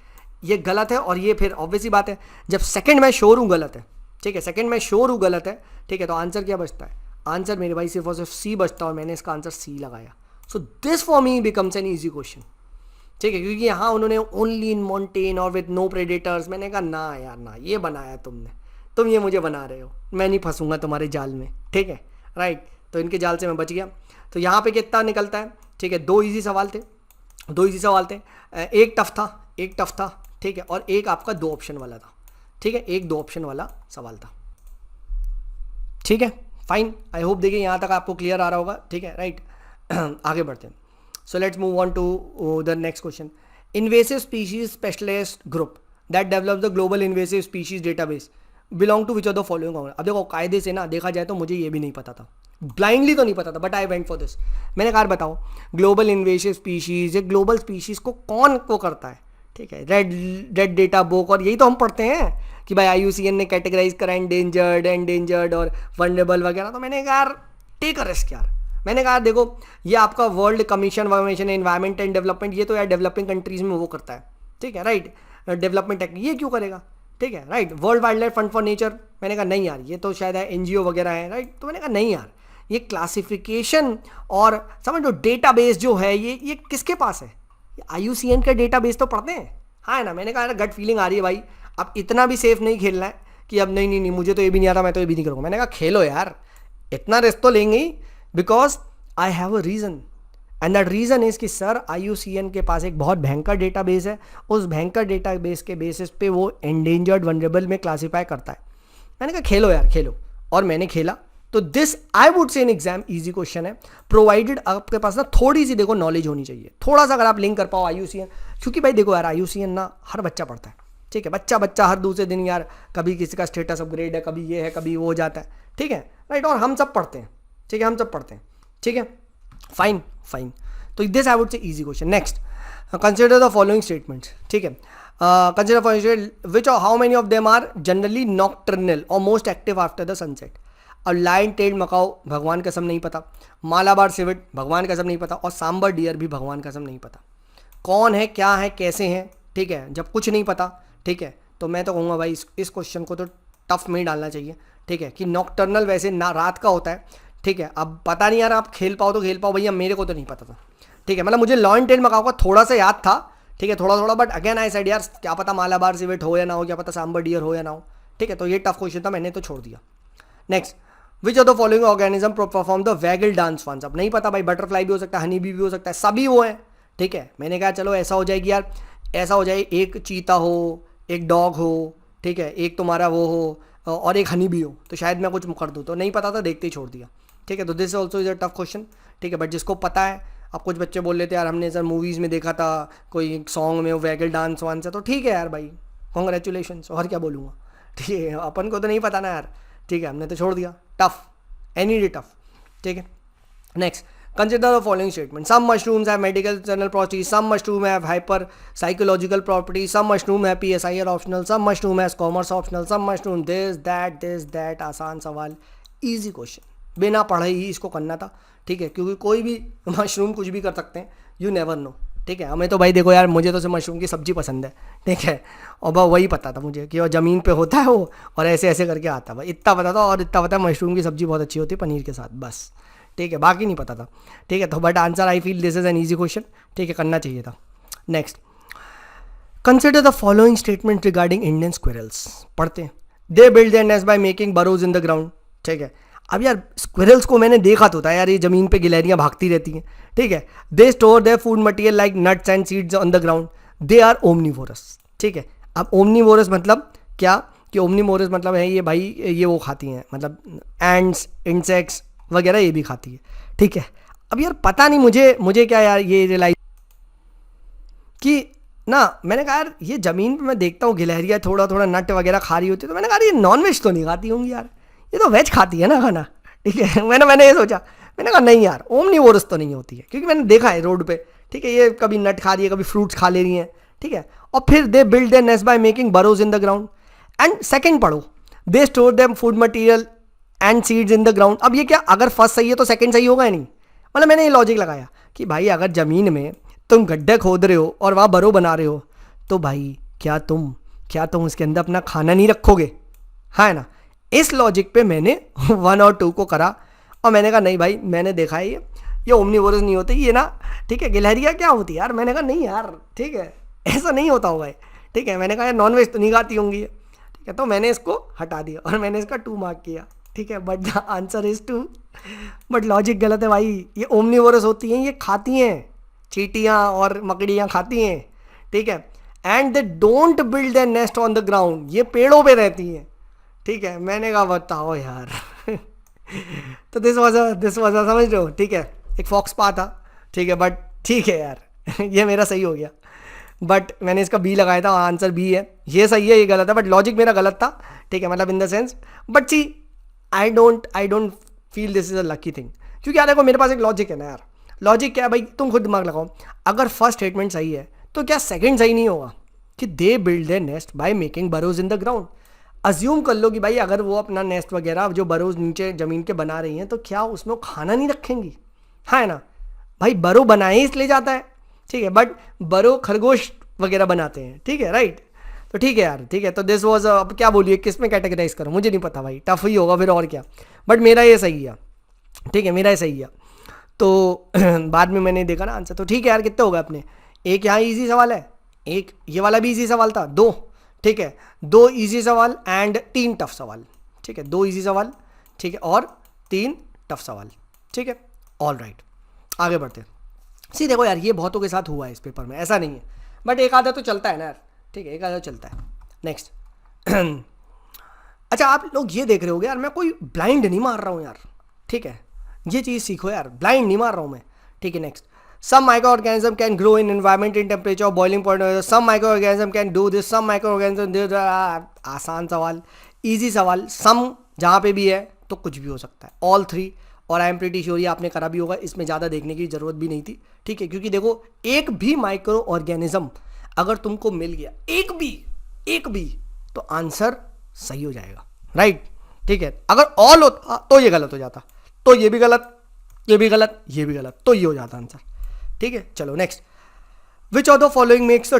ये गलत है, और ये फिर ऑब्वियसली बात है जब सेकंड मैं श्योर हूँ गलत है, ठीक है, सेकंड में श्योर हूँ गलत है, ठीक है, तो आंसर क्या बचता है, आंसर मेरे भाई सिर्फ और सिर्फ सी बचता, और मैंने इसका आंसर सी लगाया, so this for me becomes an easy question, ठीक है, क्योंकि यहाँ उन्होंने ओनली इन माउंटेन और विद नो प्रेडेटर्स, मैंने कहा ना यार ना, ये बनाया तुमने, तुम ये मुझे बना रहे हो, मैं नहीं फंसूंगा तुम्हारे जाल में, ठीक है, राइट, तो इनके जाल से मैं बच गया। तो यहाँ पे कितना निकलता है, ठीक है, 2 इजी सवाल थे, एक टफ था, ठीक है, और एक आपका 2 ऑप्शन वाला था, ठीक है, एक 2 ऑप्शन वाला सवाल था, ठीक है, फाइन, आई होप देखिए यहाँ तक आपको क्लियर आ रहा होगा, ठीक है, राइट, आगे बढ़ते हैं। So let's move on to the next question. Invasive species specialist group that develops the global invasive species database belong to which of the following? अब देखो कायदे से ना देखा जाए तो मुझे ये भी नहीं पता था, ब्लाइंडली तो नहीं पता था, but I went for this, मैंने कहा बताओ ग्लोबल इन्वेसिव स्पीशीज, ये ग्लोबल स्पीशीज को कौन को करता है, ठीक है, रेड डेटा बुक, और यही तो हम पढ़ते हैं कि भाई IUCN ने कैटेगराइज करा एंडेंजर्ड और वनरेबल वगैरह, तो मैंने कहा यार टेक अ रिस्क यार, मैंने कहा देखो ये आपका world commission for environment and development, ये तो यार डेवलपिंग कंट्रीज में वो करता है, ठीक है, राइट, डेवलपमेंट एक्ट ये क्यों करेगा, ठीक है, right, world wild life fund for nature, मैंने कहा नहीं यार ये तो शायद है NGO वगैरह है, राइट, तो मैंने कहा नहीं यार ये क्लासिफिकेशन और समझ लो डेटाबेस जो है ये किसके पास है, IUCN का डेटाबेस तो पढ़ते हैं, हाँ है ना, मैंने कहा गट फीलिंग आ रही है भाई अब इतना भी सेफ नहीं खेलना है कि अब नहीं नहीं नहीं मुझे तो ये भी नहीं आता, मैं तो ये भी नहीं करूँगा। मैंने कहा खेलो यार, इतना रिस्क तो लेंगे ही, because I have a reason, and that reason is कि सर IUCN के पास एक बहुत भयंकर डेटाबेस है, उस भयंकर डेटाबेस के बेसिस पे वो एंडेंजर्ड वनरेबल में क्लासीफाई करता है। मैंने कहा खेलो यार खेलो, और मैंने खेला। तो दिस आई वुड से इन एग्जाम इजी क्वेश्चन है, प्रोवाइडेड आपके पास ना थोड़ी सी देखो नॉलेज होनी चाहिए, थोड़ा सा अगर आप लिंक कर पाओ IUCN, क्योंकि भाई देखो यार IUCN ना हर बच्चा पढ़ता है, ठीक है, बच्चा बच्चा हर दूसरे दिन यार कभी किसी का स्टेटस अपग्रेड है, कभी ये है, कभी वो हो जाता है, ठीक है राइट, और हम सब पढ़ते हैं, ठीक है, हम सब पढ़ते हैं, ठीक है, फाइन फाइन। तो this I would say easy question. Next, consider the following statements, ठीक है, consider following statement which how many of them are generally nocturnal or most active after the sunset. अब लाइन टेल्ड मकाओ भगवान कसम नहीं पता, Malabar civet भगवान कसम नहीं पता, और सांबर डियर भी भगवान कसम नहीं पता। कौन है, क्या है, कैसे हैं, ठीक है, जब कुछ नहीं पता, ठीक है, तो मैं तो कहूँगा भाई इस क्वेश्चन को तो टफ में ही डालना चाहिए, ठीक है, कि नॉक्टर्नल वैसे ना रात का होता है, ठीक है। अब पता नहीं यार, आप खेल पाओ तो खेल पाओ भैया, मेरे को तो नहीं पता था, ठीक है, मतलब मुझे लॉइन टेल मकाओ का थोड़ा सा याद था, ठीक है, थोड़ा थोड़ा, बट अगेन आई सेड यार क्या पता मालाबार सिविट हो या ना हो, क्या पता सांबर डियर हो या ना हो, ठीक है, तो ये टफ क्वेश्चन था, मैंने तो छोड़ दिया। Next, which of the following organism perform the waggle dance once. अब नहीं पता भाई, बटरफ्लाई भी हो सकता है, हनी बी भी हो सकता है, सभी वो है, ठीक है। मैंने कहा चलो ऐसा हो जाएगी यार, ऐसा हो जाए एक चीता हो, एक डॉग हो, ठीक है, एक तुम्हारा वो हो और एक हनी बी हो, तो शायद मैं कुछ कर दूँ, तो नहीं पता था, देखते ही छोड़ दिया, ठीक है। तो this also is a tough question, ठीक है, बट जिसको पता है, अब कुछ बच्चे बोल लेते यार हमने सर मूवीज़ में देखा था कोई सॉन्ग में वो वैगल डांस वांस है, तो ठीक है यार भाई, कॉन्ग्रेचुलेशन, और क्या बोलूँगा, ठीक है, अपन को तो नहीं पता ना यार, ठीक है, हमने तो छोड़ दिया, टफ, एनी डे टफ, ठीक है। Next, consider the following statement, some mushrooms have medical general properties, some mushroom have hyper psychological properties, some mushroom है PSIR optional, some mushroom has commerce optional, some mushroom this that. आसान सवाल, easy question, बिना पढ़े ही इसको करना था, ठीक है, क्योंकि कोई भी मशरूम कुछ भी कर सकते हैं, यू नेवर नो, ठीक है। हमें तो भाई देखो यार, मुझे तो सिर्फ मशरूम की सब्जी पसंद है, ठीक है, और बस वही पता था मुझे कि वो ज़मीन पे होता है वो, और ऐसे ऐसे करके आता है, भाई इतना पता था, और इतना पता है मशरूम की सब्जी बहुत अच्छी होती है पनीर के साथ, बस, ठीक है, बाकी नहीं पता था, ठीक है। तो but answer I feel this is an easy question, ठीक है, करना चाहिए था। Next, consider the following statement regarding Indian squirrels, पढ़ते हैं। They build their nest by making burrows in the ground, ठीक है। अब यार स्क्विरल्स को मैंने देखा तो था यार, ये ज़मीन पे गिलहरियाँ भागती रहती हैं, ठीक है। They store their food material like nuts and seeds on the ground, they are omnivorous, ठीक है। अब ओमनीवोरस मतलब क्या, कि ओमनीवोरस मतलब है ये भाई, ये वो खाती हैं, मतलब एंड्स, इंसेक्ट्स वगैरह ये भी खाती है, ठीक है। अब यार पता नहीं मुझे क्या यार ये रियलाइज कि ना, मैंने कहा यार ये ज़मीन पे मैं देखता हूँ गिलहरियाँ थोड़ा थोड़ा नट वगैरह खा रही होती है, तो मैंने कहा ये नॉन वेज तो नहीं खाती होंगी यार, ये तो वेज खाती है ना खाना, ठीक है। मैंने ये सोचा, मैंने कहा नहीं यार ओमनीवोरस तो नहीं होती है, क्योंकि मैंने देखा है रोड पे, ठीक है, ये कभी नट खा रही है, कभी फ्रूट्स खा ले रही हैं, ठीक है। और फिर they build their nest by making burrows in the ground, and second पढ़ो, they store them food material and seeds in the ground. अब ये क्या, अगर फर्स्ट सही है तो सेकंड सही होगा या नहीं, मतलब मैंने ये लॉजिक लगाया कि भाई अगर ज़मीन में तुम गड्ढे खोद रहे हो और वहाँ बरो बना रहे हो, तो भाई क्या तुम उसके अंदर अपना खाना नहीं रखोगे, हाँ ना। इस लॉजिक पे मैंने 1 और 2 को करा, और मैंने कहा नहीं भाई, मैंने देखा है ये ओमनीवोरस नहीं होते ये ना, ठीक है। गिलहरियाँ क्या होती है यार, मैंने कहा नहीं यार, ठीक है, ऐसा नहीं होता होगा, ठीक है। मैंने कहा यार नॉन वेज तो नहीं खाती होंगी, ठीक है, तो मैंने इसको हटा दिया और मैंने इसका 2 मार्क किया, ठीक है, but the answer is 2, but logic गलत है भाई। ये ओमनीवोरस होती हैं, ये खाती हैं, चींटियाँ और मकड़ियाँ खाती हैं, ठीक है। And they don't build their nest on the ground, ये पेड़ों पे रहती हैं, ठीक है। मैंने कहा बताओ यार तो दिस वाज समझ रहे हो, ठीक है, एक फॉक्स पा था, ठीक है, बट ठीक है यार ये मेरा सही हो गया, बट मैंने इसका बी लगाया था, आंसर बी है, ये सही है ये गलत है, बट लॉजिक मेरा गलत था, ठीक है, मतलब in the sense, but see I don't feel this is a lucky thing, क्योंकि यार देखो मेरे पास एक लॉजिक है ना यार। लॉजिक क्या है भाई, तुम खुद दिमाग लगाओ, अगर फर्स्ट स्टेटमेंट सही है तो क्या सेकंड सही नहीं होगा, कि they build their nest by making burrows in the ground. Assume कर लो कि भाई अगर वो अपना नेस्ट वगैरह जो बरोज नीचे ज़मीन के बना रही हैं, तो क्या उसमें वो खाना नहीं रखेंगी, हाँ ना भाई, बरो बनाए ही इसलिए जाता है, ठीक है, बट बरो खरगोश वगैरह बनाते हैं, ठीक है, राइट। तो ठीक है यार, ठीक है, तो दिस वाज, अब क्या बोलिए किस में कैटेगराइज करूँ, मुझे नहीं पता भाई, टफ ही होगा फिर और क्या, बट मेरा ये सही है, ठीक है, मेरा ये सही है। तो बाद में मैंने देखा ना आंसर, तो ठीक है यार, कितने हो गए अपने, एक यहाँ ईजी सवाल है, एक ये वाला भी ईजी सवाल था, 2, ठीक है, 2 इजी सवाल एंड 3 टफ सवाल, ठीक है, 2 इजी सवाल, ठीक है, और 3 टफ सवाल, ठीक है। ऑल राइट, आगे बढ़ते हैं। सी देखो यार, ये बहुतों के साथ हुआ है इस पेपर में, ऐसा नहीं है, बट एक आधा तो चलता है ना यार, ठीक है, एक आधा चलता है। नेक्स्ट अच्छा, आप लोग ये देख रहे होगे यार, मैं कोई ब्लाइंड नहीं मार रहा हूँ यार, ठीक है, ये चीज़ सीखो यार, ब्लाइंड नहीं मार रहा हूँ मैं, ठीक है। Next, some microorganism can grow in environment in temperature of boiling point, some microorganism can do this, some microorganism do that। आसान सवाल, इजी सवाल, सम जहाँ पे भी है तो कुछ भी हो सकता है, ऑल थ्री। और आई एम प्रीटी श्योर ये आपने करा भी होगा, इसमें ज़्यादा देखने की जरूरत भी नहीं थी, ठीक है, क्योंकि देखो एक भी माइक्रो ऑर्गेनिज्म अगर तुमको मिल गया, एक भी तो आंसर सही हो जाएगा, राइट, ठीक है। अगर ऑल होता तो ये गलत हो जाता, तो ये भी गलत, ये भी गलत, ये भी गलत, तो ये हो जाता आंसर, ठीक है। चलो next, which of the following makes a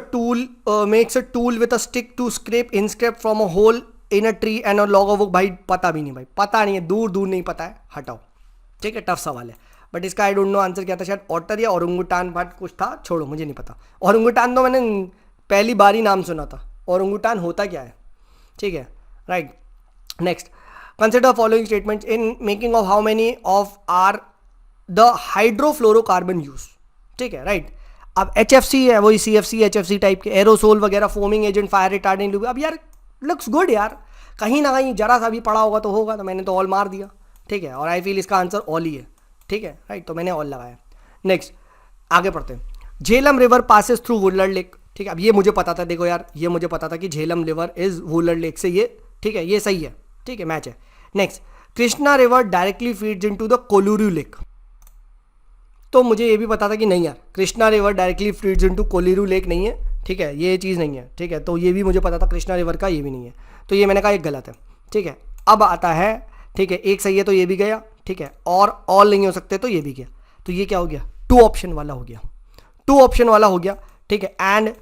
tool with a stick to scrape insects from a hole in a tree and a log of बुक। भाई पता भी नहीं, भाई पता नहीं है, दूर नहीं पता है, हटाओ, ठीक है, टफ सवाल है, बट इसका आई डोंट नो आंसर क्या था, शायद ऑटर या औरंगुटान बट कुछ था, छोड़ो मुझे नहीं पता। औरंगुटान तो मैंने पहली बार ही नाम सुना था, औरंगुटान होता क्या है, ठीक है, right. Next, consider following statements in making of how many of are the hydrofluorocarbon use, ठीक है, राइट। अब HFC है, वही CFC HFC टाइप के, एरोसोल वगैरह, फोमिंग एजेंट, फायर रिटार्डेंट। अब यार लुक्स गुड यार, कहीं ना कहीं जरा सा भी पड़ा होगा तो होगा, तो मैंने तो ऑल मार दिया, ठीक है, और आई फील इसका आंसर ऑल ही है, ठीक है, राइट, तो मैंने ऑल लगाया। नेक्स्ट, आगे पढ़ते हैं। Jhelum river passes through Wular lake, ठीक है, अब ये मुझे पता था, देखो यार ये मुझे पता था कि Jhelum river is Wular lake से, ये ठीक है, ये सही है, ठीक है, मैच है। Next, Krishna river directly feeds into the Kolleru lake, तो मुझे ये भी पता था कि नहीं यार, Krishna river directly feeds into Kolleru lake नहीं है, ठीक है, ये चीज़ नहीं है, ठीक है, तो ये भी मुझे पता था कृष्णा रिवर का, ये भी नहीं है, तो ये मैंने कहा एक गलत है, ठीक है। अब आता है, ठीक है, एक सही है तो ये भी गया, ठीक है, और ऑल नहीं हो सकते तो ये भी गया, तो ये क्या हो गया, 2 ऑप्शन वाला हो गया, 2 ऑप्शन वाला हो गया, ठीक है। And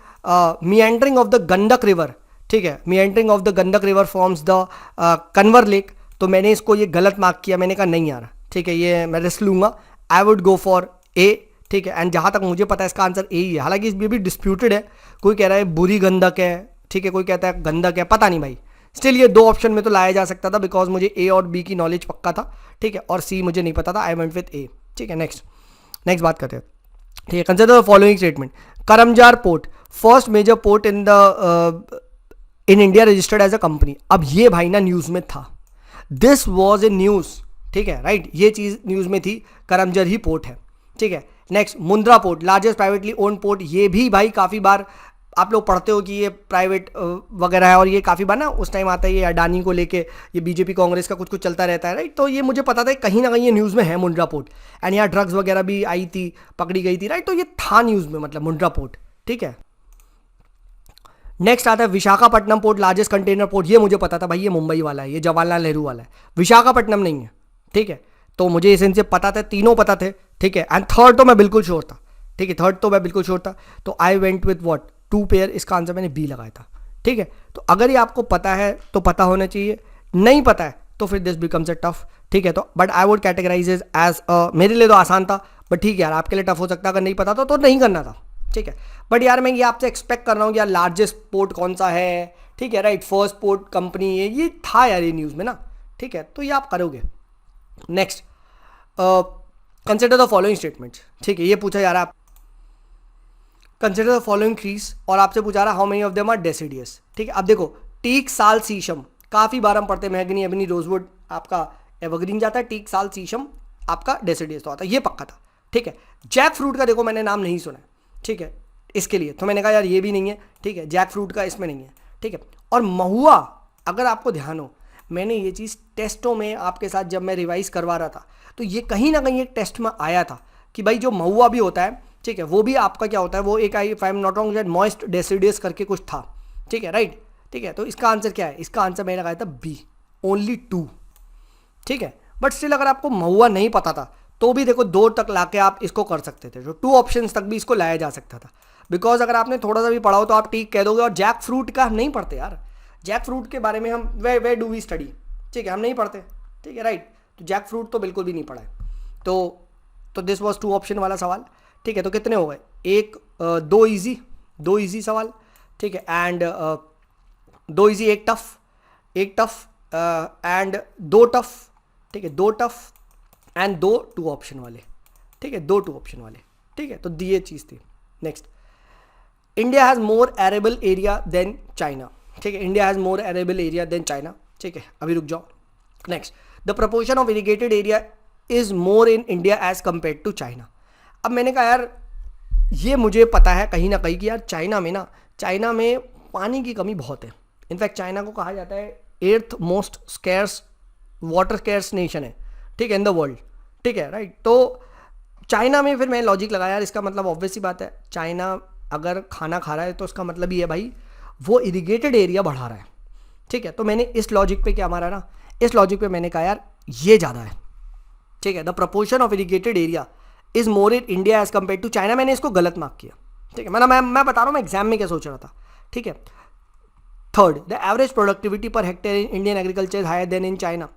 meandering of the Gandak river, ठीक है, meandering of the Gandak river forms the Kanwar lake, तो मैंने इसको ये गलत मार्क किया, मैंने कहा नहीं यार, ठीक है, ये मैं रिस्क लूंगा, I would go for a, ठीक है। एंड जहाँ तक मुझे पता है इसका आंसर ए ही है, हालांकि इसमें भी डिस्प्यूटेड है, कोई कह रहा है बुरी गंदक है, ठीक है, कोई कहता है गंदक है, पता नहीं भाई, स्टिल ये 2 ऑप्शन में तो लाया जा सकता था, बिकॉज मुझे ए और बी की नॉलेज पक्का था, ठीक है, और सी मुझे नहीं पता था, आई वेंट विथ ए, ठीक है। नेक्स्ट बात करते हैं, ठीक है। Consider the following statement, Kamarajar port first major port in India registered as a company. अब ये भाई ना न्यूज़ में था, दिस वॉज ए न्यूज़, ठीक है, राइट, ये चीज़ न्यूज़ में थी, करमजर ही पोर्ट है, ठीक है। Next, Mundra port largest privately own port, ये भी भाई काफ़ी बार आप लोग पढ़ते हो कि ये प्राइवेट वगैरह है, और ये काफ़ी बार ना उस टाइम आता है ये अडानी को लेके, ये बीजेपी कांग्रेस का कुछ चलता रहता है, राइट, तो ये मुझे पता था कहीं ना कहीं ये न्यूज़ में है मुंद्रा पोर्ट, एंड यहाँ ड्रग्स वगैरह भी आई थी, पकड़ी गई थी, राइट, तो ये था न्यूज़ में, मतलब मुंद्रा पोर्ट, ठीक है। नेक्स्ट आता है Visakhapatnam port largest container port, ये मुझे पता था भाई, ये मुंबई वाला है, ये जवाहरलाल नेहरू वाला है, विशाखापट्टनम नहीं है, ठीक है, तो मुझे इनसे पता था, तीनों पता थे, ठीक है। एंड थर्ड तो मैं बिल्कुल श्योर था, ठीक है, थर्ड तो मैं बिल्कुल श्योर था, तो आई वेंट विथ व्हाट 2 पेयर, इसका आंसर मैंने बी लगाया था, ठीक है। तो अगर ये आपको पता है तो पता होना चाहिए, नहीं पता है तो फिर दिस बिकम्स अ टफ, ठीक है, तो but I would categorise as मेरे लिए तो आसान था, बट ठीक है यार, आपके लिए टफ हो सकता है, अगर नहीं पता था तो नहीं करना था, ठीक है। बट यार मैं ये आपसे एक्सपेक्ट कर रहा हूँ कि यार लार्जेस्ट पोर्ट कौन सा है, ठीक है, राइट, फर्स्ट पोर्ट कंपनी ये था यार ये न्यूज़ में ना, ठीक है, तो ये आप करोगे। Next, consider the following statements, ठीक है, ये पूछा जा रहा है आप, कंसिडर द फॉलोइंग ट्रीज, और आपसे पूछा रहा how many of them are deciduous, ठीक है। अब देखो, टीक साल शीशम काफ़ी बार हम पढ़ते हैं, महगनी एबनी रोजवुड आपका एवरग्रीन जाता है, टीक साल शीशम आपका डेसिडियस तो आता है, ये पक्का था, ठीक है। जैक फ्रूट का देखो मैंने नाम नहीं सुना है, ठीक है, इसके लिए तो मैंने कहा यार ये भी नहीं है, ठीक है, जैक फ्रूट का इसमें नहीं है, ठीक है। और महुआ, अगर आपको ध्यान हो, मैंने ये चीज़ टेस्टों में आपके साथ जब मैं रिवाइज करवा रहा था, तो ये कहीं ना कहीं एक टेस्ट में आया था कि भाई जो महुआ भी होता है, ठीक है, वो भी आपका क्या होता है, वो एक if I am not wrong moist deciduous करके कुछ था, ठीक है, राइट, ठीक है। तो इसका आंसर क्या है, इसका आंसर मैंने लगाया था बी, ओनली 2, ठीक है। बट स्टिल अगर आपको महुआ नहीं पता था तो भी देखो 2 तक लाके आप इसको कर सकते थे, जो 2 ऑप्शंस तक भी इसको लाया जा सकता था, बिकॉज अगर आपने थोड़ा सा भी पढ़ा हो तो आप टीक कह दोगे, और जैक फ्रूट का नहीं पढ़ते यार, जैक फ्रूट के बारे में हम वे डू वी स्टडी, ठीक है, हम नहीं पढ़ते, ठीक है, राइट, तो जैक फ्रूट तो बिल्कुल भी नहीं पढ़ा है, तो दिस वॉज 2 ऑप्शन वाला सवाल, ठीक है। तो कितने हो गए, 2 इजी सवाल, ठीक है, एंड दो इजी, एक टफ एंड दो टफ, ठीक है, दो टफ एंड दो टू ऑप्शन वाले, ठीक है, दो टू ऑप्शन वाले, ठीक है, तो ये चीज़ थी। Next, India has more arable area than China, ठीक है, India has more arable area than China, ठीक है, अभी रुक जाओ। Next, the proportion of irrigated area is more in India as compare to China. अब मैंने कहा यार ये मुझे पता है कहीं ना कहीं कि यार चाइना में पानी की कमी बहुत है। इनफैक्ट चाइना को कहा जाता है 8th most scarce water scarce nation है, ठीक है, इन द वर्ल्ड, ठीक है, राइट। तो चाइना में फिर मैं लॉजिक लगाया यार, इसका मतलब ऑब्वियस सी बात है, चाइना अगर खाना खा रहा है तो उसका मतलब ये है भाई वो इरिगेटेड एरिया बढ़ा रहा है, ठीक है। तो मैंने इस लॉजिक पे क्या मारा ना, इस लॉजिक पे मैंने कहा यार ये ज़्यादा है, ठीक है, the proportion of irrigated area is more in India as compare to China. मैंने इसको गलत मार्क किया, ठीक है, मैं बता रहा हूँ मैं एग्जाम में क्या सोच रहा था, ठीक है। Third, the average productivity per hectare in Indian agriculture is higher than in China.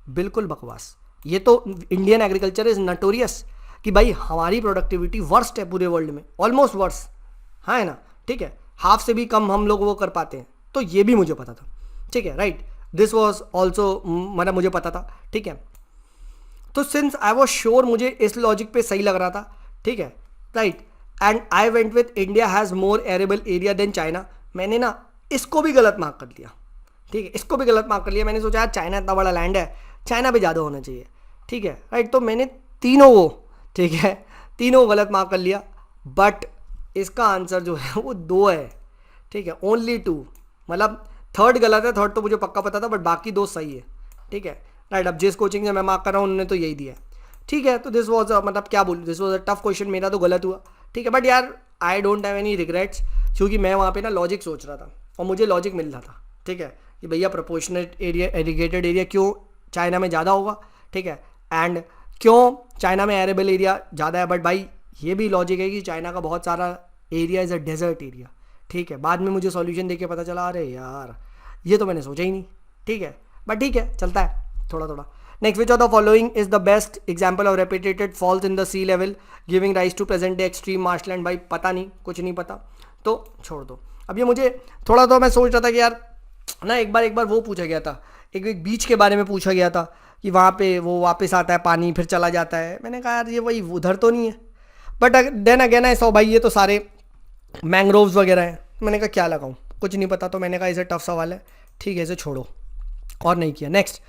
बिल्कुल बकवास, ये तो इंडियन एग्रीकल्चर इज नटोरियस कि भाई हमारी प्रोडक्टिविटी वर्स्ट है पूरे वर्ल्ड में, ऑलमोस्ट वर्स्ट, हाँ है ना, ठीक है, हाफ से भी कम हम लोग वो कर पाते हैं, तो ये भी मुझे पता था, ठीक है, राइट, दिस वॉज ऑल्सो मतलब मुझे पता था, ठीक है। तो सिंस आई वॉज श्योर मुझे इस लॉजिक पे सही लग रहा था, ठीक है, right, and I went with India has more arable area than China, मैंने ना इसको भी गलत मार्क कर दिया, ठीक है, इसको भी गलत मार्क कर लिया। मैंने सोचा यार चाइना इतना बड़ा लैंड है, चाइना पे ज़्यादा होना चाहिए, ठीक है, राइट। तो मैंने तीनों वो, ठीक है, तीनों गलत मार्क कर लिया, बट इसका आंसर जो है वो 2 है, ठीक है, ओनली 2, मतलब थर्ड गलत है, थर्ड तो मुझे पक्का पता था, बट बाकी 2 सही है, ठीक है, राइट। अब जिस कोचिंग से मैं मार्क कर रहा हूँ उन्होंने तो यही दिया है, ठीक है। तो दिस वॉज मतलब क्या बोलूँ, this was a tough question, मेरा तो गलत हुआ, ठीक है, बट यार I don't have any regrets, क्योंकि मैं वहाँ पे ना लॉजिक सोच रहा था और मुझे लॉजिक मिल रहा था, ठीक है, कि भैया प्रोपोर्शनेट एरिया इरिगेटेड एरिया क्यों चाइना में ज़्यादा होगा, ठीक है, एंड क्यों चाइना में एरेबल एरिया ज़्यादा है। बट भाई ये भी लॉजिक है कि चाइना का बहुत सारा area is a desert area, ठीक है। बाद में मुझे सॉल्यूशन देके पता चला अरे यार ये तो मैंने सोचा ही नहीं, ठीक है, बट ठीक है, चलता है थोड़ा थोड़ा। Next, which of the following is the best example of repeated falls in the sea level giving rise to present day extreme marshland. भाई पता नहीं, कुछ नहीं पता, तो छोड़ दो। अब ये मुझे थोड़ा तो मैं सोच रहा था कि यार ना एक बार वो पूछा गया था, एक बीच के बारे में पूछा गया था कि वहाँ पे वो वापस आता है पानी फिर चला जाता है, मैंने कहा यार ये वही उधर तो नहीं है, but then again I saw भाई ये तो सारे मैंग्रोव्स वगैरह हैं, मैंने कहा क्या लगाऊं, कुछ नहीं पता, तो मैंने कहा इसे टफ सवाल है, ठीक है, इसे छोड़ो, और नहीं किया। Next,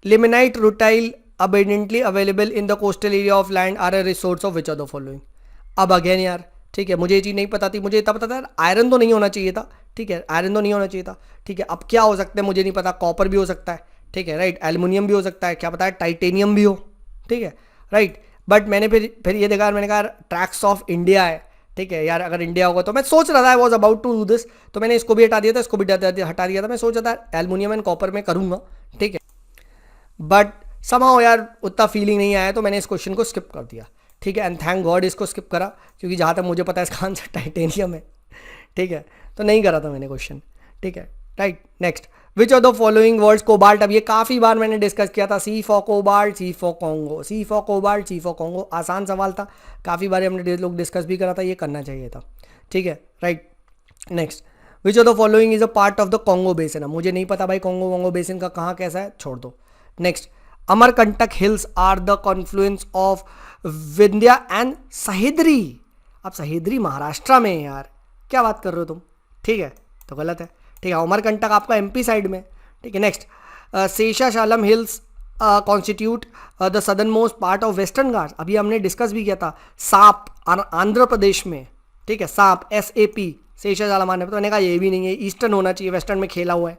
ilmenite rutile abundantly available in the coastal area of land are a resource of which of the following. अब अगेन यार ठीक है, मुझे ये चीज़ नहीं पता थी, मुझे इतना पता था आयरन तो नहीं होना चाहिए था, ठीक है, आयरन तो नहीं होना चाहिए था, ठीक है। अब क्या हो सकता है मुझे नहीं पता, कॉपर भी हो सकता है, ठीक है, राइट, एल्युमिनियम भी हो सकता है, क्या पता है टाइटेनियम भी हो, ठीक है, राइट। बट मैंने फिर ये देखा, मैंने कहा ट्रैक्स ऑफ इंडिया है, ठीक है यार, अगर इंडिया होगा तो मैं सोच रहा था, I was about to do this, तो मैंने इसको भी हटा दिया था, इसको भी हटा दिया था, मैं सोच रहा था एल्युमिनियम एंड कॉपर में करूँगा, ठीक है, बट समहाउ यार उतना फीलिंग नहीं आया, तो मैंने इस क्वेश्चन को स्किप कर दिया, ठीक है, एंड थैंक गॉड इसको स्किप करा, क्योंकि जहाँ तक मुझे पता है इसका आंसर टाइटेनियम है, ठीक है, तो नहीं करा था मैंने क्वेश्चन, ठीक है, right. Next, which of the following words cobalt, अब ये काफ़ी बार मैंने डिस्कस किया था, C for cobalt, C for Congo, C for cobalt, C for Congo, आसान सवाल था, काफ़ी बार हमने लोग डिस्कस भी करा था, ये करना चाहिए था, ठीक है, right. Next, which of the following is a part of the Congo basin, मुझे नहीं पता भाई कॉन्गो वोंगो बेसिन का कहाँ कैसा है, छोड़ दो। Next, Amarkantak hills are the confluence of Vindhya and Sahyadri. अब सह्याद्री महाराष्ट्र में है यार, क्या बात कर रहे हो तुम, ठीक है, तो गलत है, ठीक है, अमरकंटक आपका एमपी साइड में, ठीक है। Next, Seshachalam hills constitute the southern most part of Western Ghats, अभी हमने डिस्कस भी किया था, सांप आंध्र प्रदेश में, ठीक है, सांप SAP शेषाशालम आने पर, तो मैंने कहा ये भी नहीं है, ईस्टर्न होना चाहिए, वेस्टर्न में खेला हुआ है,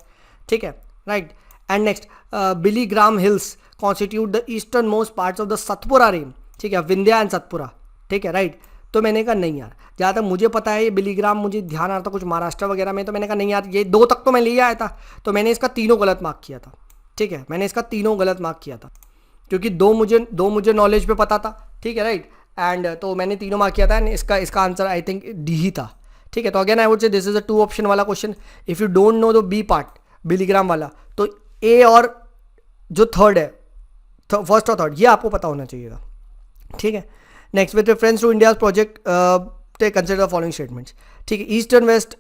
ठीक है, right. And next, Biligram hills constitute the eastern most parts of the Satpura range, ठीक है, विंध्या एंड सतपुरा, ठीक है, राइट। तो मैंने कहा नहीं यार, जहाँ तक मुझे पता है ये बिलीग्राम, मुझे ध्यान आ रहा था कुछ महाराष्ट्र वगैरह में, तो मैंने कहा नहीं यार ये 2 तक तो मैं ले आया था, तो मैंने इसका तीनों गलत मार्क किया था, ठीक है, मैंने इसका तीनों गलत मार्क किया था, क्योंकि दो मुझे नॉलेज पे पता था, ठीक है, राइट, एंड तो मैंने तीनों मार्क किया था, एंड इसका आंसर आई थिंक डी ही था, ठीक है। तो again I would say this is a 2 option वाला question, if you don't know the B part Biligram वाला, तो ए और जो थर्ड है, फर्स्ट और थर्ड, ये आपको पता होना चाहिए था, ठीक है। Next, with reference to India project consider the following statements, ठीक है, east and west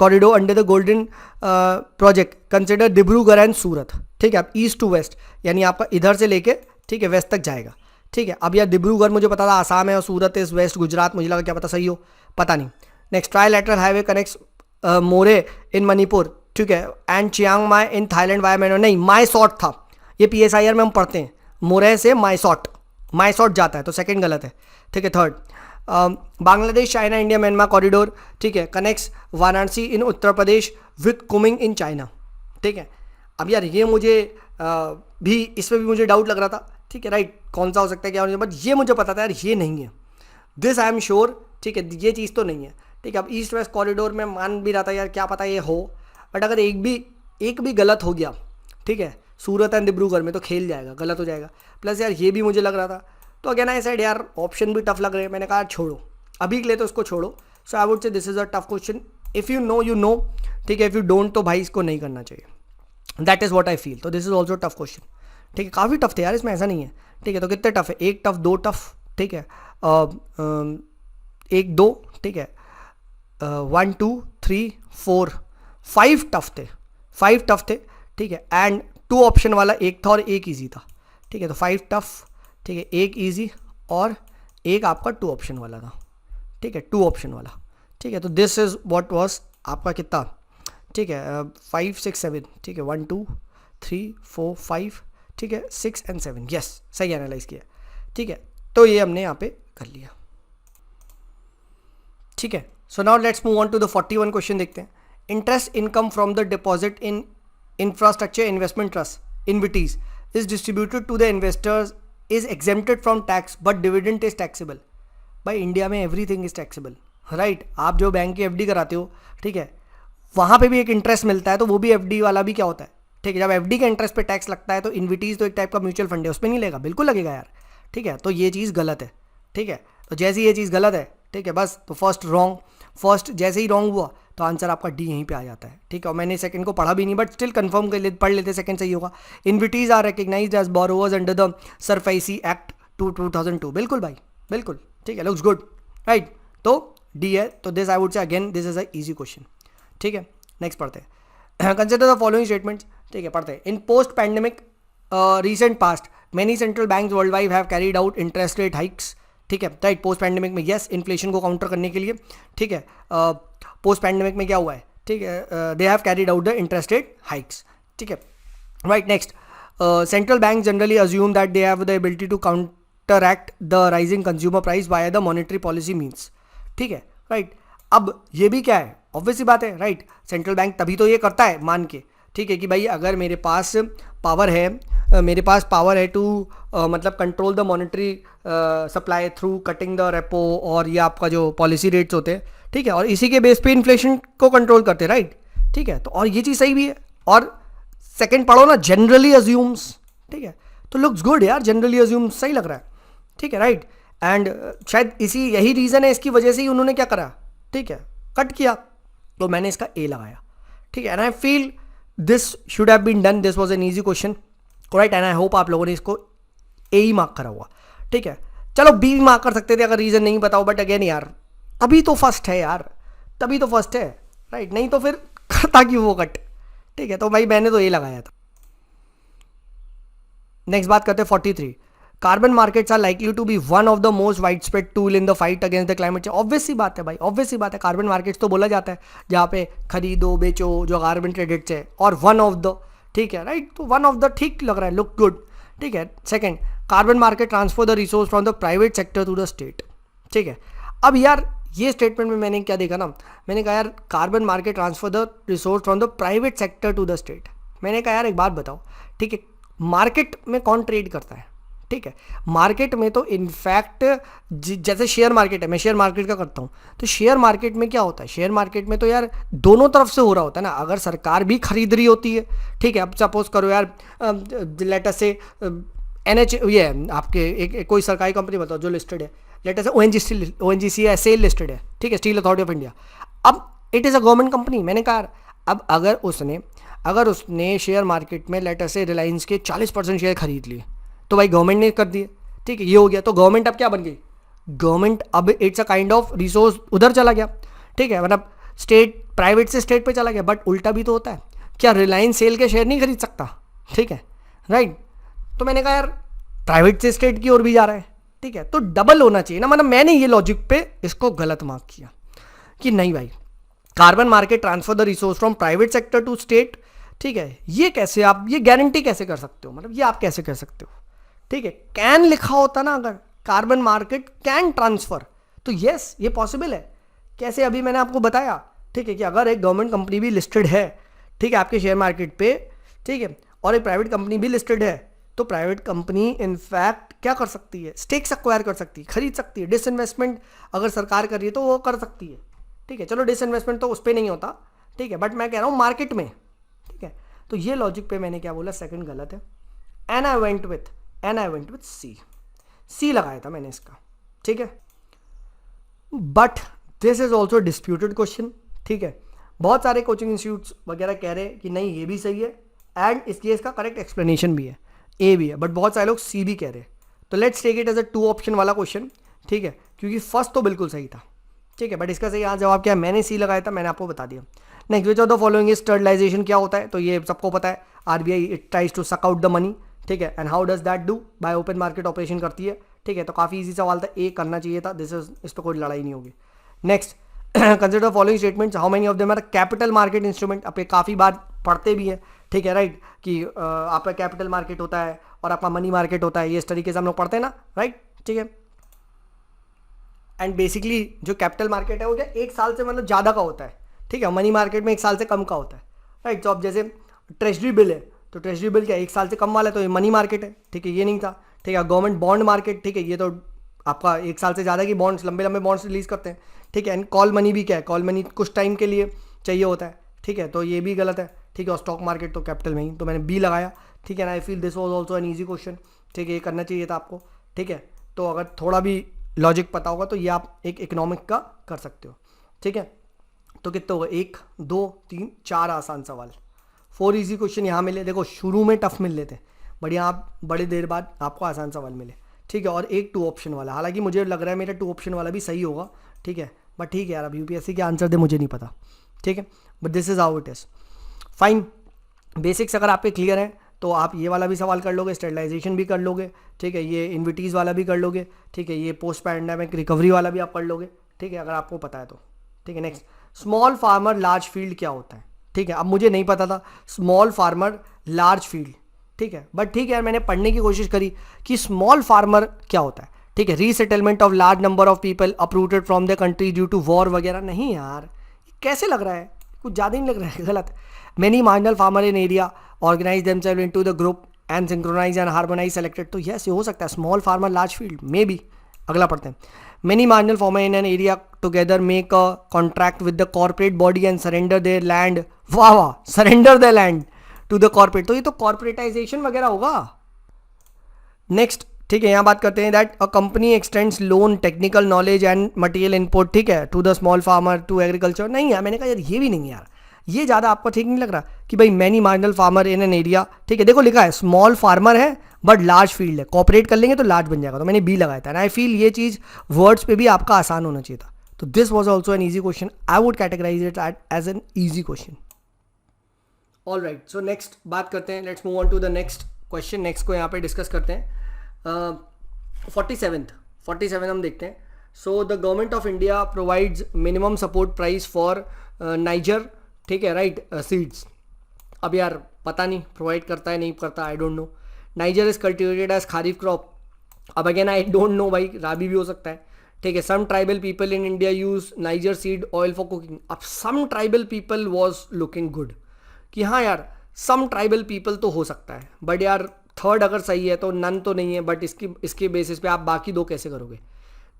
corridor under the golden project consider Dibrugarh and Surat, ठीक है। अब ईस्ट टू वेस्ट यानी आपका इधर से लेके, ठीक है, वेस्ट तक जाएगा, ठीक है। अब यार डिब्रूगढ़ मुझे पता था आसाम है और सूरत इज वेस्ट गुजरात, मुझे लगा क्या पता सही हो, पता नहीं। Next trilateral highway connects Moreh in Manipur, ठीक है, and Chiang Mai in Thailand via Myanmar, नहीं माई सॉट था, ये PSIR में हम पढ़ते हैं, मोरे से माई सॉट जाता है, तो सेकंड गलत है, ठीक है। Third Bangladesh China India Myanmar corridor, ठीक है, connects Varanasi in Uttar Pradesh with Kunming in China, ठीक है। अब यार ये मुझे भी इसमें भी मुझे डाउट लग रहा था, ठीक है, राइट, कौन सा हो सकता है क्या, बट ये मुझे पता था यार ये नहीं है, दिस आई एम श्योर, ठीक है, ये चीज़ तो नहीं है, ठीक है। अब ईस्ट वेस्ट कॉरिडोर में मान भी रहा था यार क्या पता ये हो, बट अगर एक भी गलत हो गया, ठीक है, सूरत एंड डिब्रूगढ़ में तो खेल जाएगा, गलत हो जाएगा। प्लस यार ये भी मुझे लग रहा था, तो अगेन आई सेड यार ऑप्शन भी टफ लग रहे हैं, मैंने कहा छोड़ो अभी के लिए तो इसको छोड़ो। So I would say this is a tough question, if you know, ठीक है, इफ़ यू डोंट तो भाई इसको नहीं करना चाहिए, that is what I feel. तो this is also tough question, ठीक है, काफ़ी टफ थे यार, इसमें ऐसा नहीं है, ठीक है। तो कितने टफ है, एक टफ, दो टफ, ठीक है, एक दो, ठीक है, 1 2 3 4 5 टफ थे, ठीक है, एंड 2 ऑप्शन वाला एक था और एक ईजी था, ठीक है। तो 5 टफ, ठीक है, एक ईजी और एक आपका 2 ऑप्शन वाला था, ठीक है, 2 ऑप्शन वाला, ठीक है। तो दिस इज व्हाट वाज आपका कितना, ठीक है, 5 6 7, ठीक है, 1 2 3 4 5, ठीक है, 6 and 7, यस सही एनालाइज किया, ठीक है। तो ये हमने यहाँ पे कर लिया, ठीक है। So now let's move on to the 41 question देखते हैं। Interest income from the deposit in infrastructure investment trust InvITs is distributed to the investors is exempted from tax but dividend is taxable. भाई India में everything is taxable, right. आप जो bank की FD कराते हो, ठीक है, वहाँ पे भी एक इंटरेस्ट मिलता है, तो वो भी FD वाला भी क्या होता है, ठीक है। जब FD के इंटरेस्ट पे टैक्स लगता है तो इन्विटीज तो एक टाइप का म्यूचुअल फंड है, उस पर नहीं लगेगा, बिल्कुल लगेगा यार, ठीक है। तो ये चीज़ गलत है, ठीक है। तो जैसे ये चीज़ गलत है, ठीक है, बस तो फर्स्ट जैसे ही रॉन्ग हुआ तो आंसर आपका D यहीं पे आ जाता है, ठीक है। और मैंने सेकंड को पढ़ा भी नहीं, बट स्टिल कंफर्म कर पढ़ लेते, सेकंड सही होगा। InvITs are recognised as borrowers under the SARFAESI act 2002, बिल्कुल भाई, बिल्कुल, ठीक है, लुक्स गुड, राइट। तो D है, तो this I would say again this is a easy question, ठीक है। नेक्स्ट पढ़ते हैं, कंसिडर द फॉलोइंग स्टेटमेंट्स, ठीक है, पढ़ते हैं। In post pandemic recent past many central banks world wide have carried out interest rate hikes, ठीक है, राइट। पोस्ट पैंडेमिक में यस, इन्फ्लेशन को काउंटर करने के लिए, ठीक है, पोस्ट पैंडेमिक में क्या हुआ है, ठीक है, they have carried out the interest rate hikes, ठीक है, right. Next, central bank generally assume that they have the ability to counteract the rising consumer price via the monetary policy means, ठीक है, राइट। अब ये भी क्या है, obvious सी बात है, राइट। सेंट्रल बैंक तभी तो ये करता है मान के, ठीक है, कि भाई अगर मेरे पास पावर है टू मतलब control the monetary supply through cutting the repo और ये आपका जो पॉलिसी रेट्स होते हैं, ठीक है, और इसी के बेस पे इन्फ्लेशन को कंट्रोल करते हैं, राइट, ठीक है। तो और ये चीज़ सही भी है, और सेकंड पढ़ो ना, जनरली अज्यूम्स, ठीक है, तो लुक्स गुड यार, जनरली अज्यूम्स सही लग रहा है, ठीक है, राइट। एंड शायद यही रीज़न है, इसकी वजह से ही उन्होंने क्या करा, ठीक है, कट किया, तो मैंने इसका A लगाया, ठीक है। And I feel this should have been done, this was an easy question, right. And I hope आप लोगों ने इसको A ही मार्क करा हुआ, ठीक है। चलो B भी मार्क कर सकते थे अगर रीज़न नहीं बताओ, बट अगेन यार अभी तो फर्स्ट है यार, तभी तो फर्स्ट है, राइट, नहीं तो फिर करता क्यों वो कट, ठीक है। तो भाई मैंने तो A लगाया था। नेक्स्ट बात करते हैं 43, carbon markets are likely to be one of the most wide spread tool in the fight against the climate change. Obvious सी बात है भाई, ऑब्वियस सी बात है, कार्बन मार्केट्स तो बोला जाता है जहाँ पे खरीदो बेचो जो कार्बन क्रेडिट्स है, और वन ऑफ द, ठीक है, राइट, तो वन ऑफ द ठीक लग रहा है, लुक गुड, ठीक है। Second, carbon market transfer the resource from the private sector to the state, ठीक है। अब यार ये स्टेटमेंट में मैंने क्या देखा ना, मैंने कहा यार carbon market transfer the resource from the private sector to the state. मैंने कहा यार एक बात बताओ, ठीक है, मार्केट में कौन ट्रेड करता है, ठीक है। मार्केट में तो इनफैक्ट जैसे शेयर मार्केट है, मैं शेयर मार्केट का करता हूँ, तो शेयर मार्केट में क्या होता है, शेयर मार्केट में तो यार दोनों तरफ से हो रहा होता है ना। अगर सरकार भी खरीद रही होती है, ठीक है, अब सपोज करो यार लेटर से NH ये है आपके एक कोई सरकारी कंपनी बताओ जो लिस्टेड है, लेटर से ONGC है, सेल लिस्टेड है, ठीक है, स्टील अथॉरिटी ऑफ इंडिया। अब it is a government company, मैंने कहा अब अगर उसने शेयर मार्केट में लेटर से रिलायंस के 40% शेयर खरीद लिए, तो भाई गवर्नमेंट ने कर दिए, ठीक है, ये हो गया। तो गवर्नमेंट अब क्या बन गई, गवर्नमेंट अब it's a kind of resource उधर चला गया, ठीक है। मतलब स्टेट प्राइवेट से स्टेट पे चला गया, बट उल्टा भी तो होता है। क्या रिलायंस सेल के शेयर नहीं खरीद सकता? ठीक है, राइट। तो मैंने कहा यार प्राइवेट से स्टेट की ओर भी जा रहा है, ठीक है, तो डबल होना चाहिए ना। मतलब मैंने ये लॉजिक पे इसको गलत मार्क किया कि नहीं भाई, carbon market transfer the resource from private sector to state, ठीक है, ये कैसे आप ये गारंटी कैसे कर सकते हो? मतलब ये आप कैसे कर सकते हो? ठीक है, कैन लिखा होता ना अगर, कार्बन मार्केट कैन ट्रांसफर, तो यस ये पॉसिबल है। कैसे? अभी मैंने आपको बताया, ठीक है, कि अगर एक गवर्नमेंट कंपनी भी लिस्टेड है, ठीक है, आपके शेयर मार्केट पे, ठीक है, और एक प्राइवेट कंपनी भी लिस्टेड है, तो प्राइवेट कंपनी इनफैक्ट क्या कर सकती है? स्टेक्स एक्वायर कर सकती है, खरीद सकती है। डिसइन्वेस्टमेंट अगर सरकार कर रही है तो वो कर सकती है, ठीक है। चलो डिसइन्वेस्टमेंट तो उस पर नहीं होता, ठीक है, बट मैं कह रहा हूँ मार्केट में, ठीक है। तो ये लॉजिक पे मैंने क्या बोला, सेकंड गलत है। And I went with C लगाया था मैंने इसका, ठीक है। But this is also disputed question, ठीक है। बहुत सारे कोचिंग इंस्टीट्यूट्स वगैरह कह रहे हैं कि नहीं ये भी सही है, एंड इसलिए इसका करेक्ट एक्सप्लेनेशन भी है, ए भी है, बट बहुत सारे लोग सी भी कह रहे हैं। तो let's take it as a 2 option वाला क्वेश्चन, ठीक है, क्योंकि फर्स्ट तो बिल्कुल सही था, ठीक है, बट इसका सही यहाँ जवाब क्या है? मैंने सी लगाया था, मैंने आपको बता दिया। Next, which of the following is sterilisation क्या होता है? तो ये सबको पता है, RBI it tries to suck out the money, ठीक है, and how does that do? By open market operation करती है, ठीक है। तो काफ़ी इजी सवाल था, ए करना चाहिए था, दिस इज, इस पर कोई लड़ाई नहीं होगी। Next, consider following statements, how many of them are capital market instrument? आप काफ़ी बार पढ़ते भी हैं, ठीक है, राइट, कि आपका कैपिटल मार्केट होता है और आपका मनी मार्केट होता है, ये इस तरीके से हम लोग पढ़ते हैं ना, राइट, ठीक है। एंड बेसिकली जो कैपिटल मार्केट है वो क्या 1 साल से मतलब ज़्यादा का होता है, ठीक है, मनी मार्केट में 1 साल से कम का होता है, राइट। तो अब जैसे ट्रेजरी बिल है, तो ट्रेजरी बिल क्या 1 साल से कम वाला है, तो ये मनी मार्केट है, ठीक है, ये नहीं था, ठीक है। गवर्नमेंट बॉन्ड मार्केट, ठीक है, ये तो आपका 1 साल से ज़्यादा की बॉन्ड्स, लंबे लंबे बॉन्ड्स रिलीज करते हैं, ठीक है। एंड कॉल मनी भी क्या है, कॉल मनी कुछ टाइम के लिए चाहिए होता है, ठीक है, तो ये भी गलत है, ठीक है। और स्टॉक मार्केट तो कैपिटल में ही, तो मैंने बी लगाया, ठीक है। ना आई feel this was also an easy question, ठीक है, ये करना चाहिए था आपको, ठीक है। तो अगर थोड़ा भी लॉजिक पता होगा तो ये आप एक इकोनॉमिक का कर सकते हो, ठीक है। तो कितने हो गए? 1 2 3 4 आसान सवाल, 4 इजी क्वेश्चन यहाँ मिले। देखो शुरू में टफ मिल लेते, बट यहाँ बड़े देर बाद आपको आसान सवाल मिले, ठीक है। और एक 2 ऑप्शन वाला, हालांकि मुझे लग रहा है मेरा 2 ऑप्शन वाला भी सही होगा, ठीक है, बट ठीक है यार, अब यूपीएससी के आंसर दे मुझे नहीं पता, ठीक है, but this is how it is fine. Basics अगर आपके क्लियर हैं तो आप ये वाला भी सवाल कर लोगे, स्टेरिलाइजेशन भी कर लोगे, ठीक है, ये इन्विटीज़ वाला भी कर लोगे, ठीक है, ये पोस्ट पैंडेमिक रिकवरी वाला भी आप कर लोगे, ठीक है, अगर आपको पता है तो, ठीक है। Next, small farmer large field क्या होता है? ठीक है, अब मुझे नहीं पता था स्मॉल फार्मर लार्ज फील्ड, ठीक है, बट ठीक है यार, मैंने पढ़ने की कोशिश करी कि स्मॉल फार्मर क्या होता है, ठीक है। Resettlement of large number of people uprooted from the country due to war वगैरह। नहीं यार, कैसे लग रहा है, कुछ ज़्यादा ही नहीं लग रहा है, गलत। Many marginal farmer in area organise themself into the group and synchronise and harmonise selected, तो यस ये हो सकता है, small farmer large field may be. अगला पढ़ते हैं, many marginal farmer in an area together make a contract with the corporate body and surrender their land, वाह वाह, surrender the land to the corporate, तो ये तो कॉर्पोरेटाइजेशन वगैरह होगा। नेक्स्ट, ठीक है, यहाँ बात करते हैं that a company extends loan technical knowledge and material input, ठीक है, to the small farmer to agriculture. नहीं यार, मैंने कहा यार ये भी नहीं है यार, ये ज़्यादा आपको ठीक नहीं लग रहा कि भाई many marginal farmer in an area, ठीक है, देखो लिखा है स्मॉल फार्मर है बट लार्ज फील्ड है, कॉपरेट कर लेंगे तो लार्ज बन जाएगा, तो मैंने बी लगाया था। एंड आई फील ये चीज़ वर्ड्स पे भी आपका आसान होना चाहिए था, तो this was also an easy question, I would categorise it as an easy question. All right, so next बात करते हैं, let's move on to the next question. Next को यहाँ पे डिस्कस करते हैं। 47 हम देखते हैं। So the government of India provides minimum support price for niger, ठीक है, राइट, सीड्स। अब यार पता नहीं प्रोवाइड करता है नहीं करता, I don't know. Niger is cultivated as kharif crop, अब अगेन आई डोंट नो भाई, राबी भी हो सकता है, ठीक है। Some tribal people in India use niger seed oil for cooking. अब some tribal people was looking good, कि हाँ यार सम ट्राइबल पीपल तो हो सकता है, बट यार थर्ड अगर सही है तो नन तो नहीं है, बट इसके बेसिस पे आप बाकी 2 कैसे करोगे?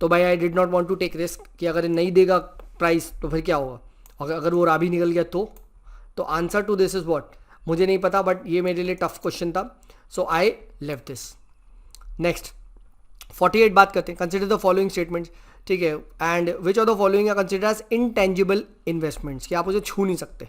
तो भाई I did not want to take risk कि अगर नहीं देगा प्राइस तो फिर क्या होगा, अगर वो राबी निकल गया तो answer to this is what, मुझे नहीं पता, बट ये मेरे लिए टफ क्वेश्चन था, सो आई लेफ्ट दिस। नेक्स्ट 48 बात करते हैं, कंसिडर द फॉलोइंग स्टेटमेंट्स, ठीक है, and which of the following are consider as intangible investments, कि आप उसे छू नहीं सकते,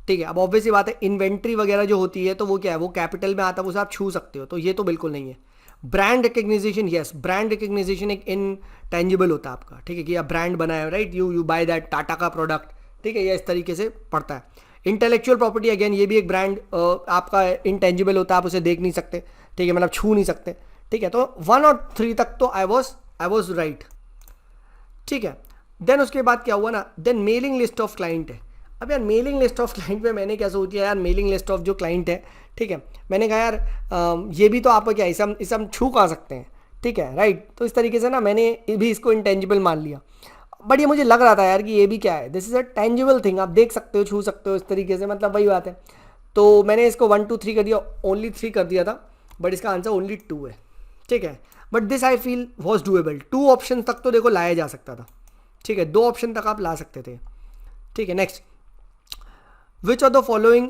ठीक है। अब ऑब्वियसली बात है, इन्वेंट्री वगैरह जो होती है तो वो क्या है, वो कैपिटल में आता है, उसे आप छू सकते हो, तो ये तो बिल्कुल नहीं है। ब्रांड रिकग्निजेशन, यस, ब्रांड रिकग्निजेशन एक इनटेंजिबल होता है आपका, ठीक है, कि आप ब्रांड बनाए, right, you by that Tata का प्रोडक्ट, ठीक है, या इस तरीके से पढ़ता है। इंटेलेक्चुअल प्रॉपर्टी अगेन ये भी एक ब्रांड आपका इंटेंजिबल होता है, आप उसे देख नहीं सकते, ठीक है, मतलब छू नहीं सकते, ठीक है। तो 1 और 3 तक तो आई वॉज राइट, ठीक है। देन उसके बाद क्या हुआ ना, then mailing list of client है। अब यार मेलिंग लिस्ट ऑफ क्लाइंट में मैंने क्या सोच दिया यार, मेलिंग लिस्ट ऑफ जो क्लाइंट है, ठीक है, मैंने कहा यार ये भी तो आपको क्या इसे हम छू खा सकते हैं, ठीक है, राइट। तो इस तरीके से ना मैंने भी इसको इंटेंजिबल मान लिया, बट ये मुझे लग रहा था यार कि ये भी क्या है, this is a tangible thing, आप देख सकते हो, छू सकते हो, इस तरीके से, मतलब वही बात है। तो मैंने इसको 1 2 3 कर दिया, ओनली 3 कर दिया था, बट इसका आंसर ओनली 2 है, ठीक है। But this I feel was doable, 2 option तक तो देखो लाया जा सकता था, ठीक है, 2 ऑप्शन तक आप ला सकते थे, ठीक है। Next, which of the following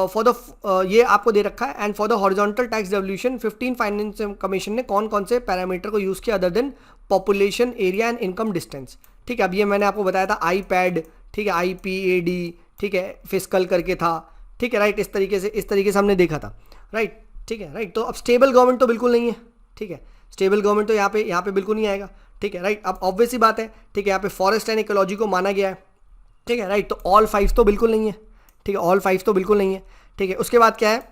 for the ये आपको दे रखा है, and for the horizontal tax devolution 15 finance commission ने कौन कौन से पैरामीटर को यूज़ किया other than population, area and income distance, ठीक है। अब ये मैंने आपको बताया था आईपैड, ठीक है, IPAD, ठीक है, फिस्कल करके था, ठीक है, राइट, इस तरीके से हमने देखा था, राइट, ठीक है, राइट। तो अब स्टेबल गवर्नमेंट तो बिल्कुल नहीं है, ठीक है, स्टेबल गवर्नमेंट तो यहाँ पे बिल्कुल नहीं आएगा, ठीक है, राइट। अब ऑब्वियस ही बात है, ठीक है, यहाँ पे फॉरेस्ट एंड इकोलॉजी को माना गया है, ठीक है, राइट। तो ऑल 5 तो बिल्कुल नहीं है, ठीक है, ऑल 5 तो बिल्कुल नहीं है, ठीक है। उसके बाद क्या है,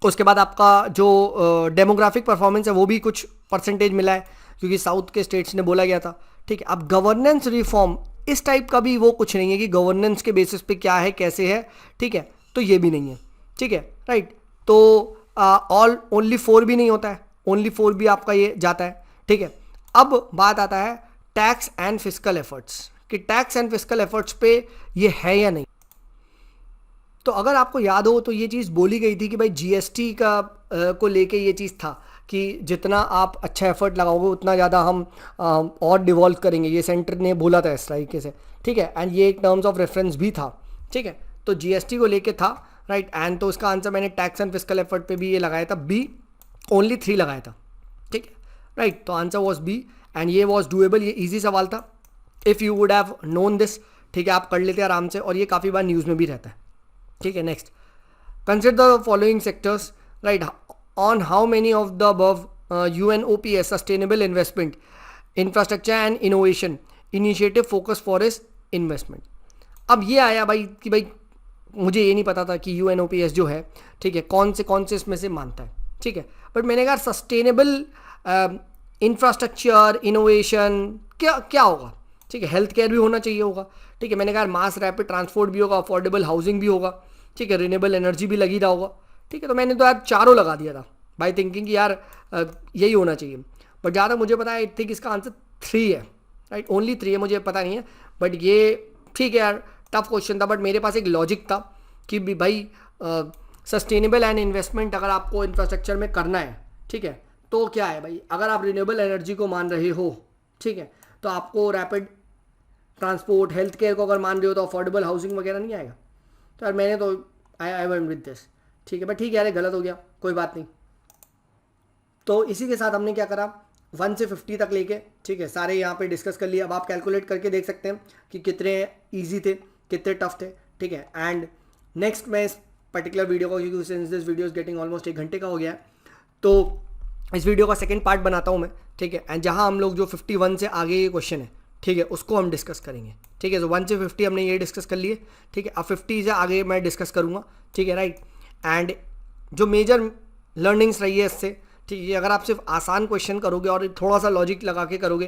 उसके बाद आपका जो डेमोग्राफिक परफॉर्मेंस है वो भी कुछ परसेंटेज मिला है, क्योंकि साउथ के स्टेट्स ने बोला गया था, ठीक है। अब गवर्नेंस रिफॉर्म इस टाइप का भी वो कुछ नहीं है कि गवर्नेंस के बेसिस पे क्या है, कैसे है, ठीक है, तो ये भी नहीं है, ठीक है, राइट। तो ऑल ओनली 4 भी नहीं होता है, ओनली 4 भी आपका ये जाता है, ठीक है। अब बात आता है टैक्स एंड फिस्कल एफर्ट्स, कि टैक्स एंड फिस्कल एफर्ट्स पे ये है या नहीं। तो अगर आपको याद हो तो ये चीज़ बोली गई थी कि भाई GST का को लेके ये चीज़ था कि जितना आप अच्छा एफर्ट लगाओगे उतना ज़्यादा हम और डिवॉल्व करेंगे, ये सेंटर ने बोला था इस तरीके से, ठीक है। एंड ये एक टर्म्स ऑफ रेफरेंस भी था, ठीक है। तो GST को लेके था, राइट। एंड तो इसका आंसर मैंने टैक्स एंड फिस्कल एफर्ट पे भी ये लगाया था, B, ओनली 3 लगाया था, ठीक है, राइट। तो आंसर वॉज B एंड ये वॉज डूएबल, ये ईजी सवाल था, if you would have known this, ठीक है, आप कर लेते आराम से, और ये काफ़ी बार न्यूज़ में भी रहता है, ठीक है। Next, consider the following sectors, right, on how many of the above UNOPS sustainable investment infrastructure and innovation initiative focus for इस इन्वेस्टमेंट। अब ये आया भाई कि भाई मुझे ये नहीं पता था कि UNOPS जो है, ठीक है, कौन से इसमें से मानता है, ठीक है। बट मैंने कहा सस्टेनेबल इंफ्रास्ट्रक्चर इनोवेशन क्या होगा, ठीक है, हेल्थ केयर भी होना चाहिए होगा, ठीक है। मैंने कहा मास रैपिड ट्रांसपोर्ट भी होगा, अफोर्डेबल हाउसिंग भी होगा, ठीक है, रिन्यूएबल एनर्जी भी लगी रहा होगा, ठीक है। तो मैंने तो यार चारों लगा दिया था बाई थिंकिंग कि यार यही होना चाहिए, बट ज़्यादा मुझे पता है आई थिंक इसका आंसर 3 है, राइट, ओनली 3 है, मुझे पता नहीं है, बट ये ठीक है यार, टफ क्वेश्चन था, बट मेरे पास एक लॉजिक था कि भाई सस्टेनेबल एंड इन्वेस्टमेंट अगर आपको इंफ्रास्ट्रक्चर में करना है, ठीक है, तो क्या है भाई, अगर आप रिन्यूएबल एनर्जी को मान रहे हो, ठीक है, तो आपको रैपिड ट्रांसपोर्ट, हेल्थ केयर को अगर मान रहे हो तो अफोर्डेबल हाउसिंग वगैरह नहीं आएगा। तो यार मैंने तो आई वेंट विद दिस, ठीक है, बट ठीक है यार, गलत हो गया, कोई बात नहीं। तो इसी के साथ हमने क्या करा, 1 से 50 तक लेके, ठीक है, सारे यहाँ पे डिस्कस कर लिए। अब आप कैलकुलेट करके देख सकते हैं कि कितने ईजी थे, कितने टफ थे, ठीक है। एंड नेक्स्ट मैं इस पर्टिकुलर वीडियो को, क्योंकि since this video is getting almost 1 घंटे का हो गया है, तो इस वीडियो का सेकेंड पार्ट बनाता हूँ मैं, ठीक है। एंड जहाँ हम लोग जो 51 से आगे ये क्वेश्चन है, ठीक है, उसको हम डिस्कस करेंगे, ठीक है। तो 1 से 50 हमने ये डिस्कस कर लिए, ठीक है। अब 50 से आगे मैं डिस्कस करूँगा, ठीक है, राइट। एंड जो मेजर लर्निंग्स रही है इससे, ठीक है, अगर आप सिर्फ आसान क्वेश्चन करोगे और थोड़ा सा लॉजिक लगा के करोगे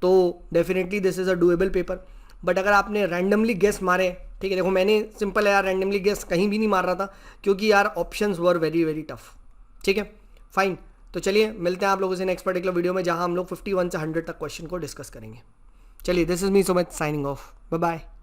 तो definitely this is a doable paper. But अगर आपने रैंडमली गेस मारे, ठीक है, देखो मैंने सिंपल है यार, रैंडमली गेस कहीं भी नहीं मार रहा था, क्योंकि यार options were very very tough, ठीक है, फाइन। तो चलिए मिलते हैं आप लोगों से नेक्स्ट पर्टिकुलर वीडियो में, जहां हम लोग 51 से 100 तक क्वेश्चन को डिस्कस करेंगे। चलिए, this is me Sumit signing off, bye bye.